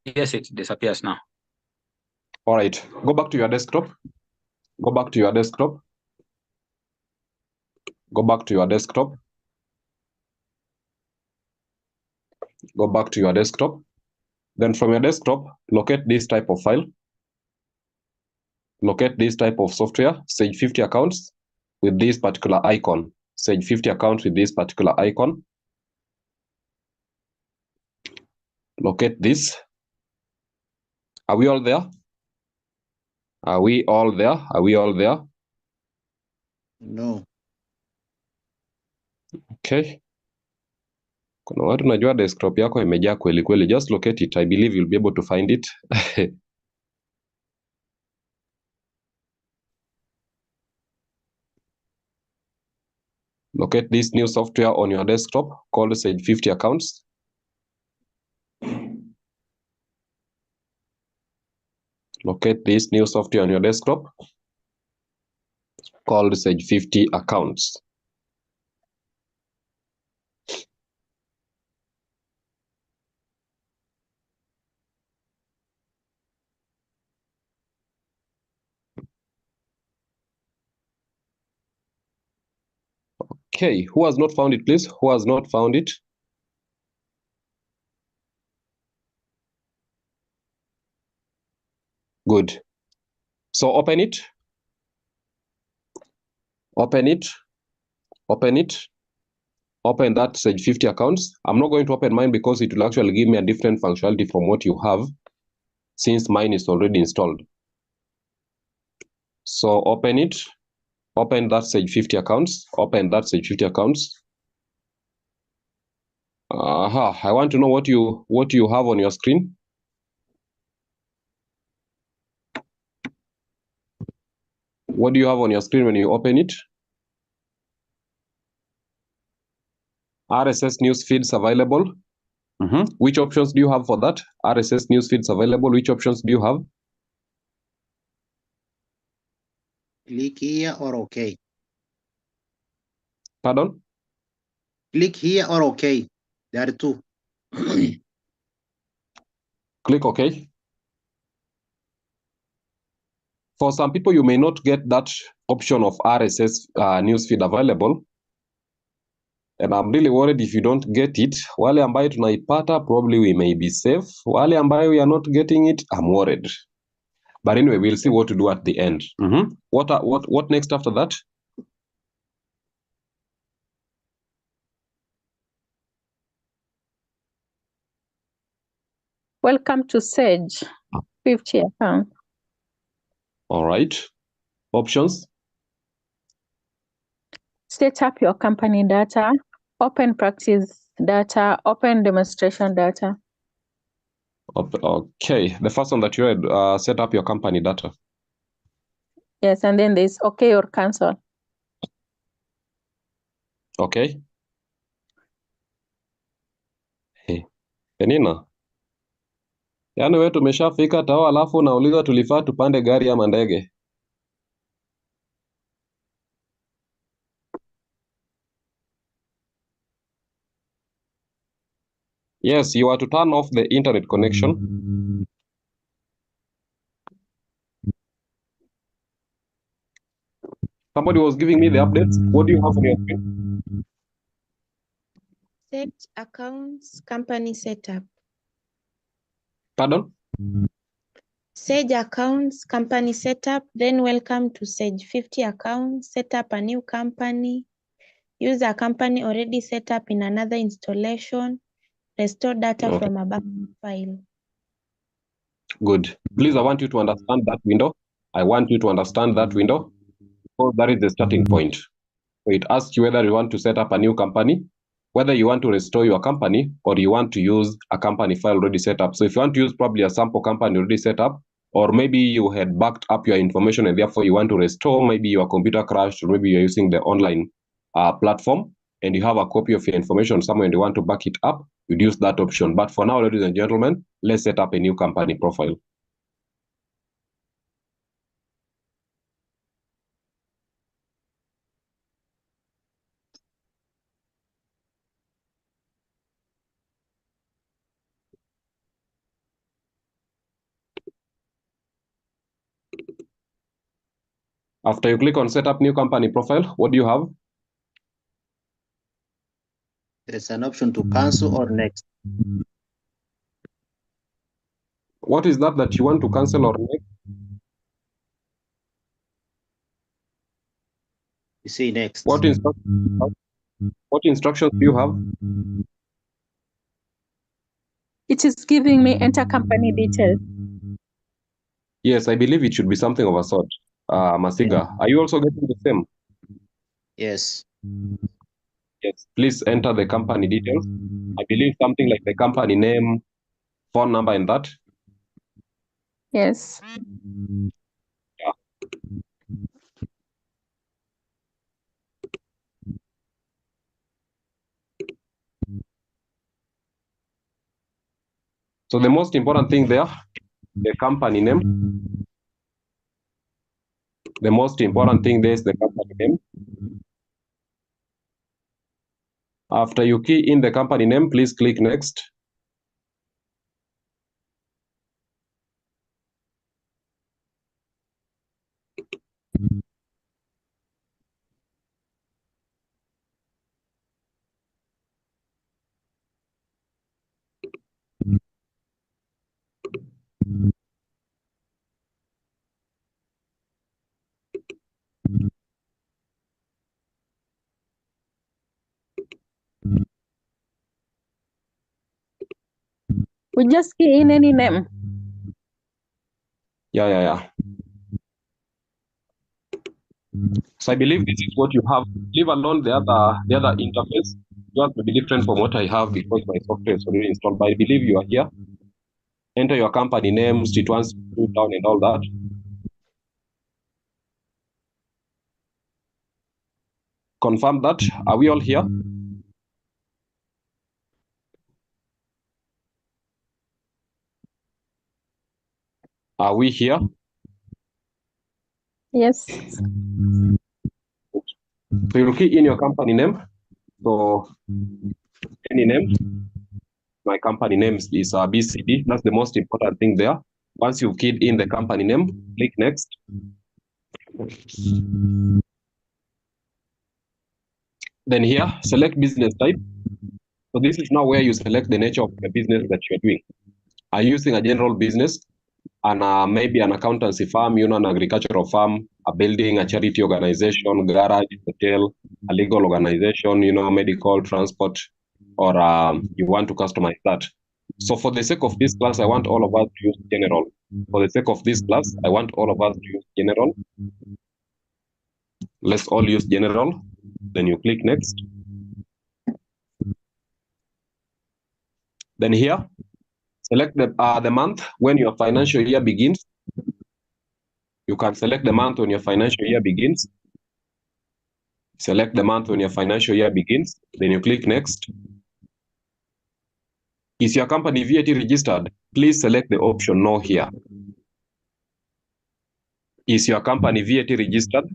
Yes, it disappears now. All right, go back to your desktop. Go back to your desktop. Go back to your desktop. Go back to your desktop. Then from your desktop, locate this type of file. Locate this type of software, Sage 50 accounts with this particular icon. Sage 50 accounts with this particular icon. Locate this. Are we all there? Are we all there? Are we all there? No. Okay. Kuna watu najua desktop yako imejaa kweli kweli. Just locate it. I believe you'll be able to find it. Locate this new software on your desktop called Sage 50 accounts. Locate this new software on your desktop called Sage 50 accounts. Okay, who has not found it, please? Who has not found it? Good. So open it. Open it. Open it. Open that Sage 50 accounts. I'm not going to open mine because it will actually give me a different functionality from what you have, since mine is already installed. So open it. Open that Sage 50 accounts. Open that Sage 50 accounts. I want to know what you have on your screen. What do you have on your screen when you open it? RSS news feeds available. Which options do you have for that? RSS news feeds available. Which options do you have? Click here or okay. Pardon? Click here or okay. There are two. Click OK. For some people, you may not get that option of RSS newsfeed available. And I'm really worried if you don't get it. Wale ambayo tunaipata, probably we may be safe. Wale ambayo we are not getting it, I'm worried. But anyway, we'll see what to do at the end. What next after that? Welcome to Sage 50 account. All right. Options. Set up your company data, open practice data, open demonstration data. Okay. The first one that you read, set up your company data. Yes, and then there's okay or cancel. Okay. Hey, Penina. Yaani wewe tumeshafika tao, alafu nauliza tulifaa tupande gari ama ndege? Yes, you are to turn off the internet connection. Somebody was giving me the updates. What do you have on your screen? Set accounts, company setup. Pardon? Sage accounts, company setup, then welcome to Sage 50 accounts, set up a new company, use a company already set up in another installation, restore data from a backup file. Good. Please, I want you to understand that window. I want you to understand that window because that is the starting point. So it asks you whether you want to set up a new company, whether you want to restore your company, or you want to use a company file already set up. So if you want to use probably a sample company already set up, or maybe you had backed up your information and therefore you want to restore, maybe your computer crashed, or maybe you're using the online platform and you have a copy of your information somewhere and you want to back it up, you'd use that option. But for now, ladies and gentlemen, let's set up a new company profile. After you click on set up new company profile, what do you have? There's an option to cancel or next. What is that you want to cancel or next? You see next. What instructions do you have? It is giving me enter company details. Yes, I believe it should be something of a sort. Masiga, are you also getting the same? Yes. Yes, please enter the company details. I believe something like the company name, phone number, and that. Yes. Yeah. So the most important thing there, the company name. The most important thing there is the company name. After you key in the company name, please click next. We just key in any name. Yeah. So I believe this is what you have. Leave alone the other interface. Yours may be different from what I have because my software is already installed. But I believe you are here. Enter your company name, street 1, street 2, town, and all that. Confirm that. Are we all here? Are we here? Yes. So you'll key in your company name. So any name. My company name is BCD. That's the most important thing there. Once you've keyed in the company name, click next. Then here, select business type. So this is now where you select the nature of the business that you're doing. Are you using a general business and maybe an accountancy firm, an agricultural farm, a building, a charity organization, garage, hotel, a legal organization, medical, transport, or you want to customize that. So for the sake of this class, I want all of us to use general. For the sake of this class, I want all of us to use general. Let's all use general. Then you click next. Then here, select the month when your financial year begins. You can select the month when your financial year begins. Select the month when your financial year begins. Then you click next. Is your company VAT registered? Please select the option no here. Is your company VAT registered?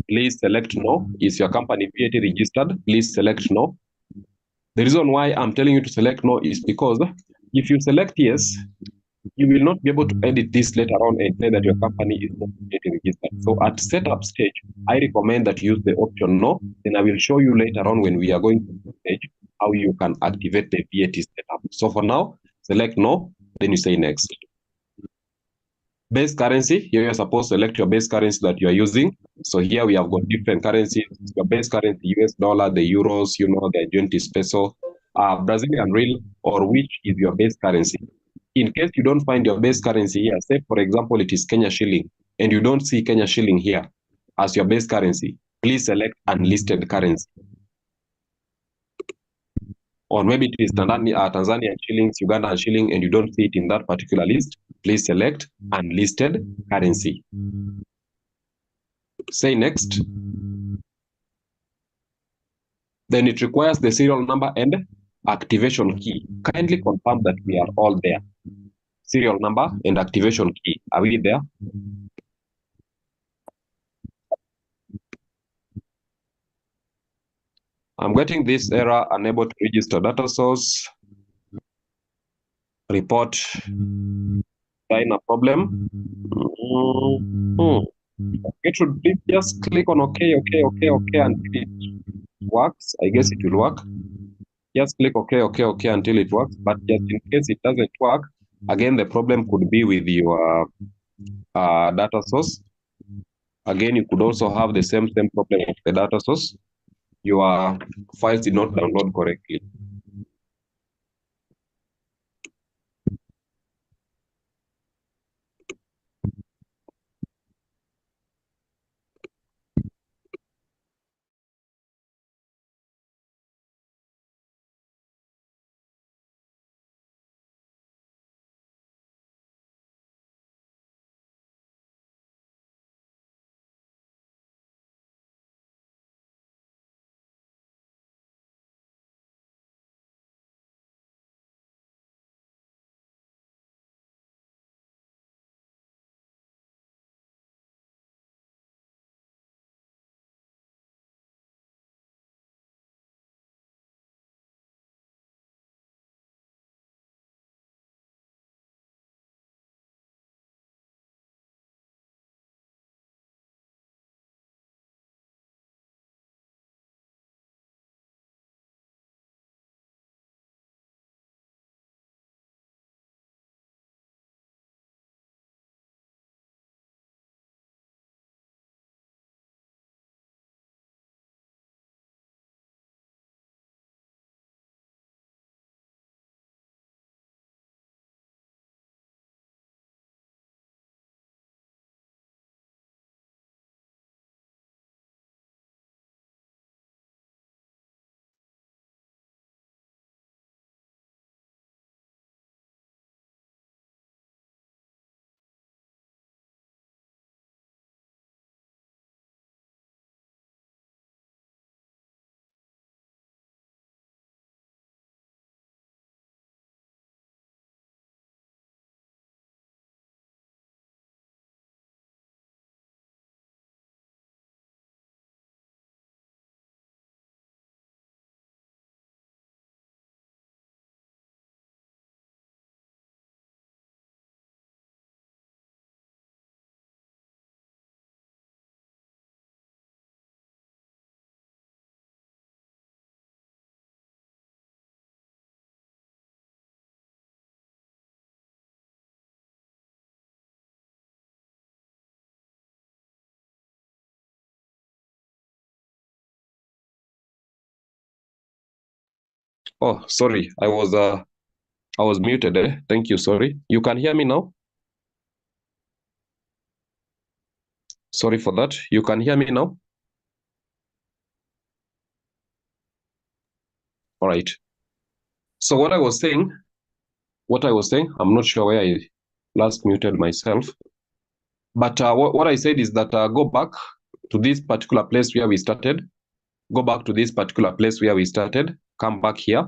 Please select no. Is your company VAT registered? Please select no. The reason why I'm telling you to select no is because if you select yes, you will not be able to edit this later on and say that your company is not VAT registered. So at setup stage, I recommend that you use the option no. Then I will show you later on when we are going to the stage how you can activate the VAT setup. So for now, select no, then you say next. Base currency, here you're supposed to select your base currency that you are using. So here we have got different currencies. Your base currency, US dollar, the euros, the Argentine peso, Brazilian real, or which is your base currency. In case you don't find your base currency here, say for example, it is Kenya shilling, and you don't see Kenya shilling here as your base currency, please select unlisted currency. Or maybe it is Tanzanian shillings, Ugandan shilling, and you don't see it in that particular list, please select unlisted currency. Say next. Then it requires the serial number and activation key. Kindly confirm that we are all there. Serial number and activation key. Are we there? I'm getting this error, unable to register data source. Report. Sign a problem. It should please just click on OK until it works. I guess it will work. Just click OK until it works. But just in case it doesn't work, again, the problem could be with your data source. Again, you could also have the same problem with the data source. Your files did not download correctly. Oh, sorry, I was muted. Thank you. Sorry. You can hear me now? Sorry for that. You can hear me now? All right. So what I was saying, I'm not sure where I last muted myself. But what I said is that go back to this particular place where we started. Go back to this particular place where we started. Come back here.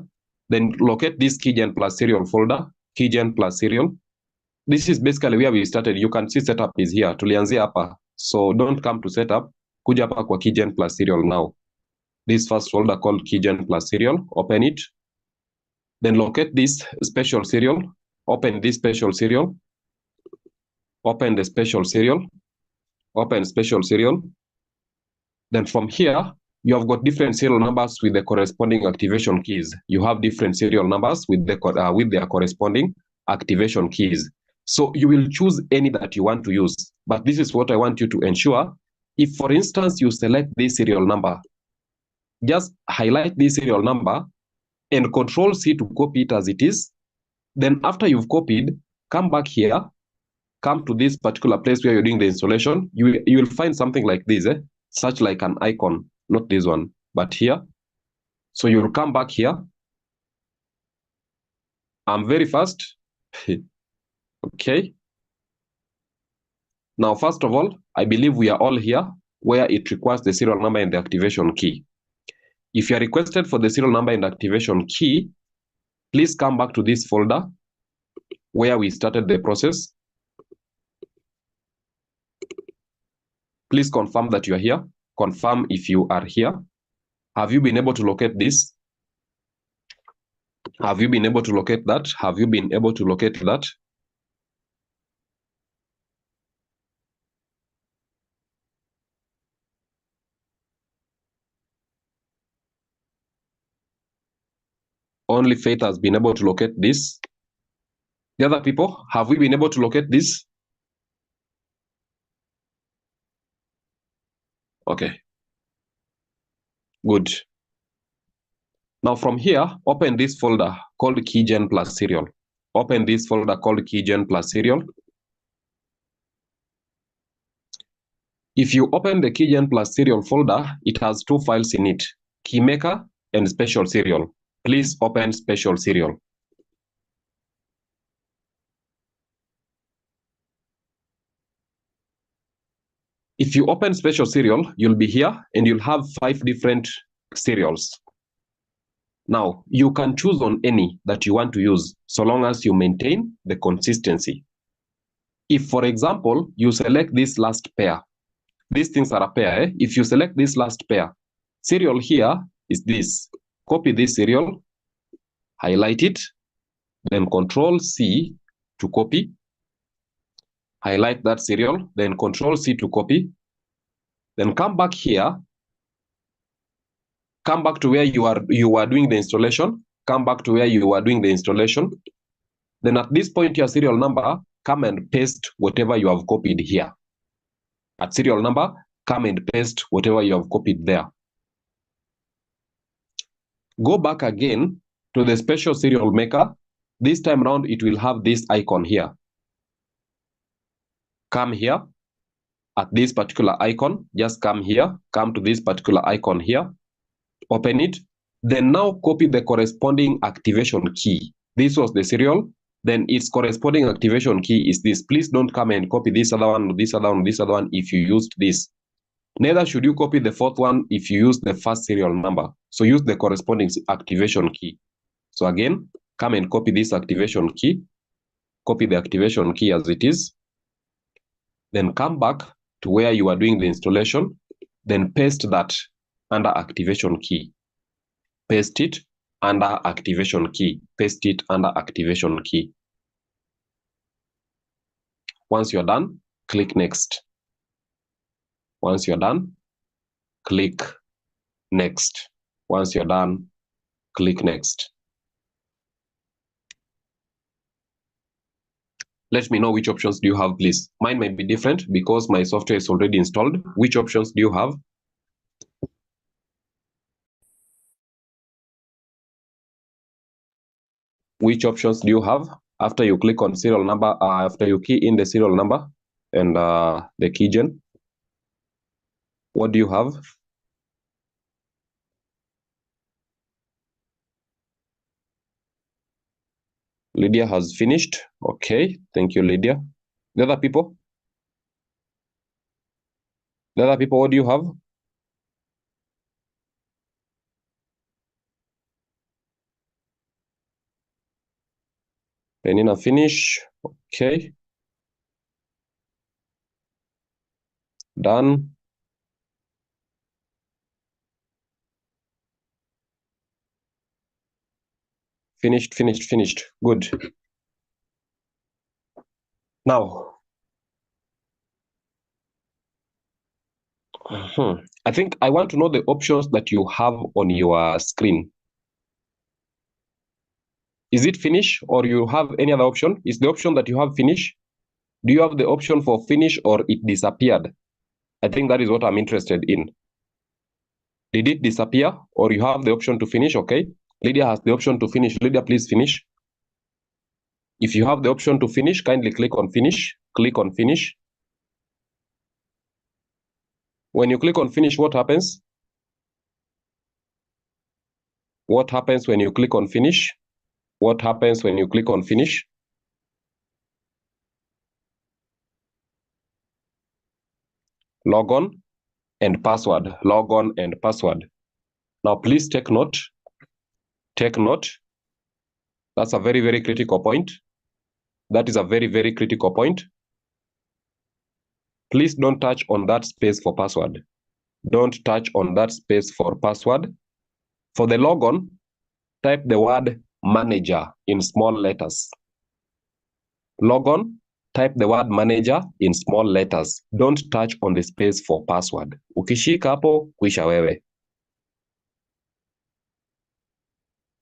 Then locate this keygen plus serial folder, keygen plus serial. This is basically where we started. You can see setup is here. Tulianzia hapa. So don't come to setup. Kuja hapa kwa keygen plus serial now. This first folder called keygen plus serial. Open it. Then locate this special serial. Open this special serial. Open the special serial. Open special serial. Then from here, you have got different serial numbers with the corresponding activation keys. You have different serial numbers with their corresponding activation keys. So you will choose any that you want to use. But this is what I want you to ensure. If, for instance, you select this serial number, just highlight this serial number and Control C to copy it as it is. Then after you've copied, come back here, come to this particular place where you're doing the installation. You will find something like this, such like an icon, not this one, but here. So you'll come back here. I'm very fast. Okay. Now, first of all, I believe we are all here where it requires the serial number and the activation key. If you are requested for the serial number and activation key, please come back to this folder where we started the process. Please confirm that you are here. Confirm if you are here. Have you been able to locate this? Have you been able to locate that? Have you been able to locate that? Only Faith has been able to locate this. The other people, have we been able to locate this? Okay. Good. Now from here, open this folder called keygen plus serial. Open this folder called keygen plus serial. If you open the keygen plus serial folder, it has two files in it, keymaker and special serial. Please open special serial. If you open special serial, you'll be here and you'll have 5 different serials. Now, you can choose on any that you want to use, so long as you maintain the consistency. If, for example, you select this last pair, these things are a pair. If you select this last pair, serial here is this. Copy this serial, highlight it, then Control C to copy. Highlight that serial, then Control C to copy. Then come back here. Come back to where you are doing the installation. Come back to where you are doing the installation. Then at this point, your serial number, come and paste whatever you have copied here. At serial number, come and paste whatever you have copied there. Go back again to the special serial maker. This time around, it will have this icon here. Come here. At this particular icon, just come here. Come to this particular icon here. Open it. Then now copy the corresponding activation key. This was the serial. Then its corresponding activation key is this. Please don't come and copy this other one, this other one, this other one if you used this. Neither should you copy the fourth one if you use the first serial number. So use the corresponding activation key. So again, come and copy this activation key. Copy the activation key as it is. Then come back to where you are doing the installation. Then paste that under activation key. Paste it under activation key. Paste it under activation key. Once you're done, click next. Once you're done, click next. Once you're done, click next. Let me know which options do you have, please. Mine might be different because my software is already installed. Which options do you have? Which options do you have after you click on serial number, after you key in the serial number and the keygen? What do you have? Lydia has finished. Okay, thank you, Lydia. The other people? The other people, what do you have? Penina, finish. Okay. Done. Finished, finished, finished. Good. Now, I think I want to know the options that you have on your screen. Is it finish or you have any other option? Is the option that you have finish? Do you have the option for finish or it disappeared? I think that is what I'm interested in. Did it disappear or you have the option to finish? Okay. Lydia has the option to finish. Lydia, please finish. If you have the option to finish, kindly click on finish. Click on finish. When you click on finish, what happens? What happens when you click on finish? What happens when you click on finish? Log on and password. Log on and password. Now, please take note. Take note. That's a very, very critical point. That is a very, very critical point. Please don't touch on that space for password. Don't touch on that space for password. For the logon, type the word manager in small letters. Logon, type the word manager in small letters. Don't touch on the space for password. Ukishika hapo, kuisha wewe.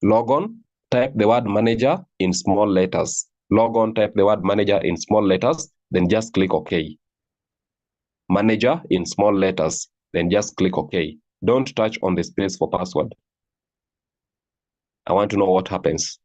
Logon, type the word manager in small letters. Logon, type the word manager in small letters, then just click OK. Manager in small letters, then just click OK. Don't touch on the space for password. I want to know what happens.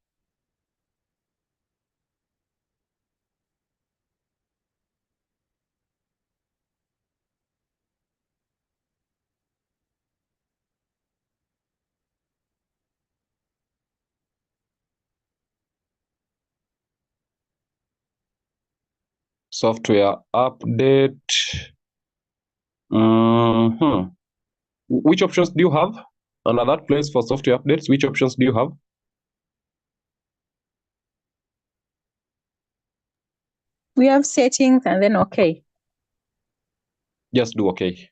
Software update. Which options do you have? Another place for software updates, which options do you have? We have settings and then OK. Just do OK.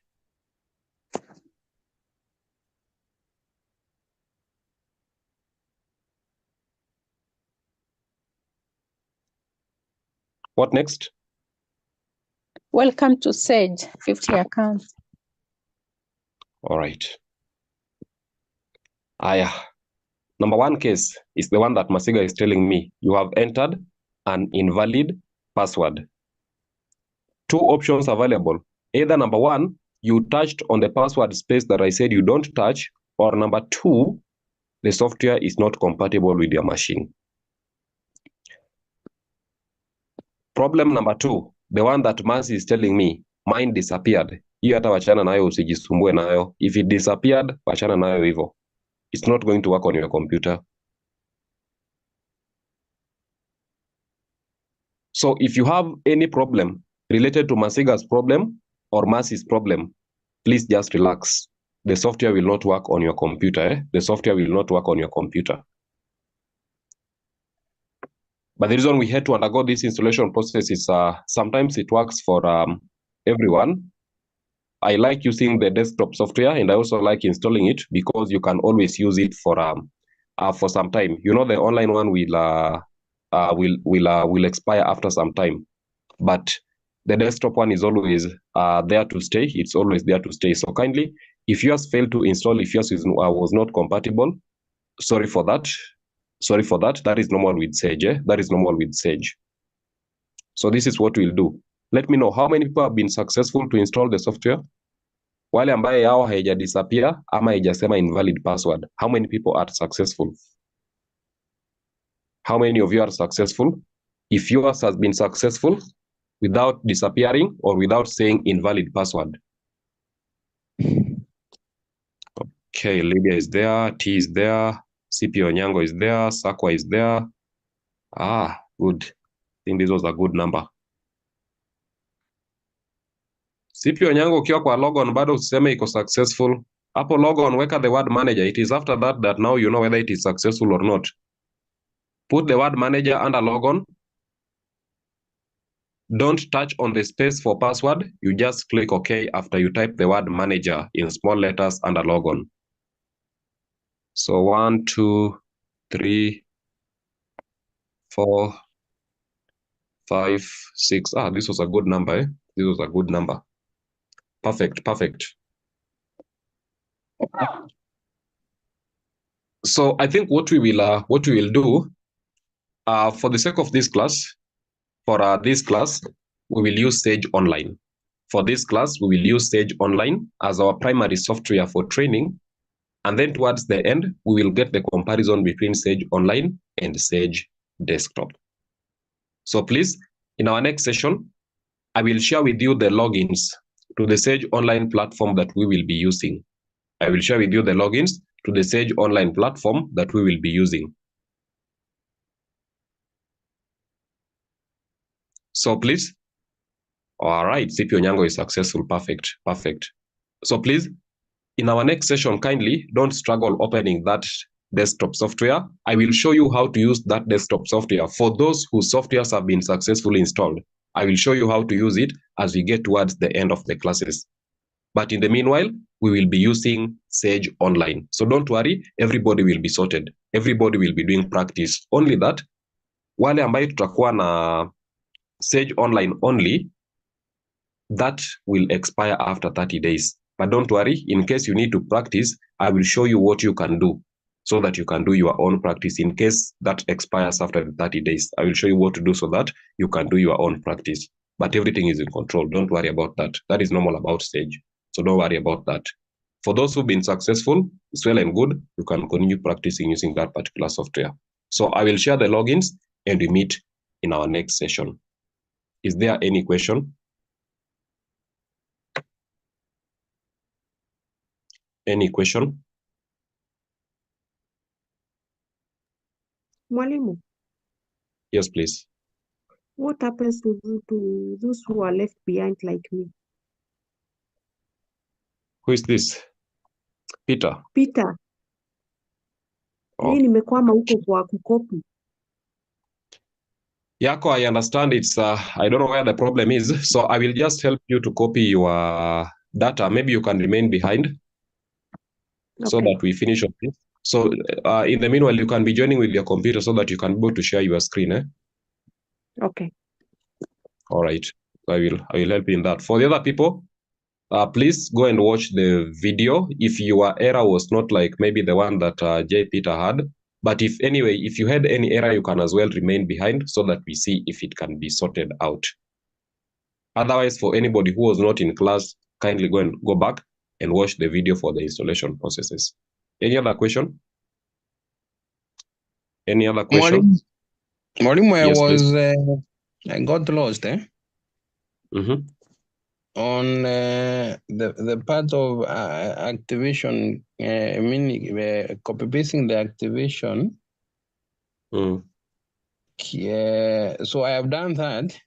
What next? Welcome to Sage 50 accounts. All right. Number one case is the one that Masiga is telling me. You have entered an invalid password. Two options available. Either number one, you touched on the password space that I said you don't touch, or number two, the software is not compatible with your machine. Problem number two, the one that Mercy is telling me, mine disappeared. Hiyo hata wachana nayo, usijisumbue nayo. If it disappeared, wachana nayo hivyo. It's not going to work on your computer. So if you have any problem related to Masiga's problem or Mercy's problem, please just relax. The software will not work on your computer. The software will not work on your computer. But the reason we had to undergo this installation process is sometimes it works for everyone. I like using the desktop software, and I also like installing it because you can always use it for some time. You know, the online one will expire after some time, but the desktop one is always there to stay. It's always there to stay. So kindly, if yours failed to install, if yours was not compatible, sorry for that. Sorry for that. That is normal with Sage. That is normal with Sage. So this is what we'll do. Let me know how many people have been successful to install the software. Wale ambaye yao haija disappear ama haijasema invalid password. How many people are successful? How many of you are successful? If yours has been successful without disappearing or without saying invalid password. Okay, Lydia is there, T is there, CP Onyango is there, Sakwa is there. Good. I think this was a good number. CP Onyango ukiwa kwa logon bado useme iko successful. Hapo logon weka the word manager. It is after that now you know whether it is successful or not. Put the word manager under logon. Don't touch on the space for password. You just click OK after you type the word manager in small letters under logon. So 1, 2, 3, 4, 5, 6. This was a good number. This was a good number. Perfect, perfect. So I think what we will do, for the sake of this class, we will use Sage Online. For this class, we will use Sage Online as our primary software for training. And then towards the end, we will get the comparison between Sage Online and Sage Desktop. So please, in our next session, I will share with you the logins to the Sage Online platform that we will be using. I will share with you the logins to the Sage Online platform that we will be using. So please, all right, CP Onyango is successful. Perfect, perfect. So please, in our next session, kindly don't struggle opening that desktop software. I will show you how to use that desktop software. For those whose softwares have been successfully installed, I will show you how to use it as we get towards the end of the classes. But in the meanwhile, we will be using Sage Online. So don't worry, everybody will be sorted. Everybody will be doing practice. Only that, wale ambayo tutakuwa na Sage Online only, that will expire after 30 days. But don't worry, in case you need to practice, I will show you what you can do so that you can do your own practice in case that expires after the 30 days. I will show you what to do so that you can do your own practice. But everything is in control. Don't worry about that. That is normal about Sage. So don't worry about that. For those who've been successful, it's well and good. You can continue practicing using that particular software. So I will share the logins and we meet in our next session. Is there any question? Any question? Mwalimu, Yes, please. what happens to those who are left behind like me? Who is this? Peter. Peter, Oh. nimekwama huko kwa kukopi. Yako, I understand it's, I don't know where the problem is. So I will just help you to copy your data. Maybe you can remain behind so that we finish on this. So in the meanwhile, you can be joining with your computer so that you can be able to share your screen. Okay. All right. I will help you in that. For the other people, please go and watch the video. If your error was not like maybe the one that J. Peter had, but if you had any error, you can as well remain behind so that we see if it can be sorted out. Otherwise, for anybody who was not in class, kindly go back and watch the video for the installation processes. Any other question? Any other question? Mwalimu, Yes, I got lost, on the part of activation, meaning copy pasting the activation. So I have done that.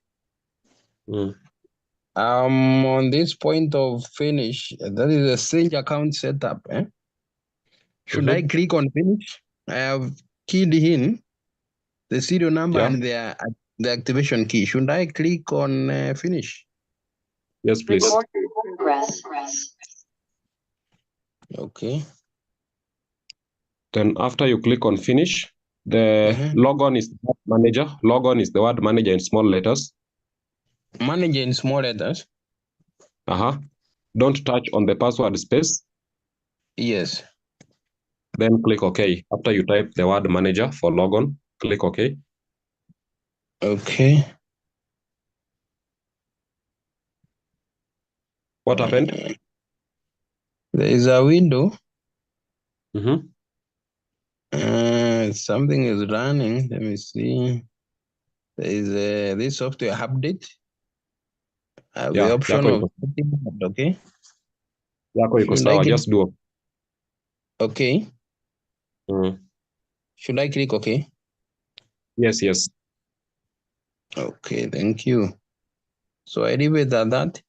On this point of finish, that is a Sage account setup. Should I click on finish? I have keyed in the serial number and the activation key. Should I click on finish? Yes, please. Okay. Then after you click on finish, the logon is the word manager. Logon is the word manager in small letters. Manager in small letters? Don't touch on the password space. Yes. Then click OK. After you type the word manager for logon, click OK. Okay. What happened? There is a window. Something is running. Let me see. There is this software update. I have the option of okay. Just do. Okay. Should I click OK? Yes. Okay, thank you. So I leave it at that.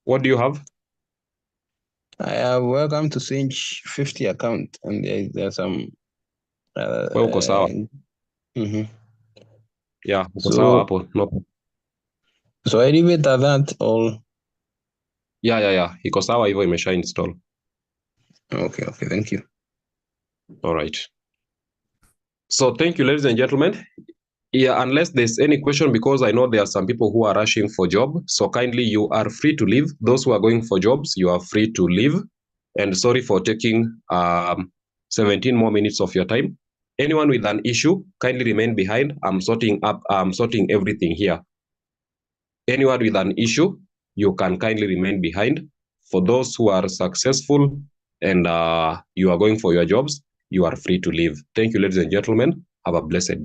What do you have? I have welcome to Sage 50 account, and there's some Wewe uko sawa? Yeah, uko sawa hapo. No. So I leave it at that or Yeah. Iko sawa hivyo, imesha install. Okay, thank you. All right. So thank you, ladies and gentlemen. Yeah, unless there's any question, because I know there are some people who are rushing for job. So kindly, you are free to leave. Those who are going for jobs, you are free to leave. And sorry for taking 17 more minutes of your time. Anyone with an issue, kindly remain behind. I'm sorting everything here. Anyone with an issue, you can kindly remain behind. For those who are successful and you are going for your jobs, you are free to leave. Thank you, ladies and gentlemen. Have a blessed day.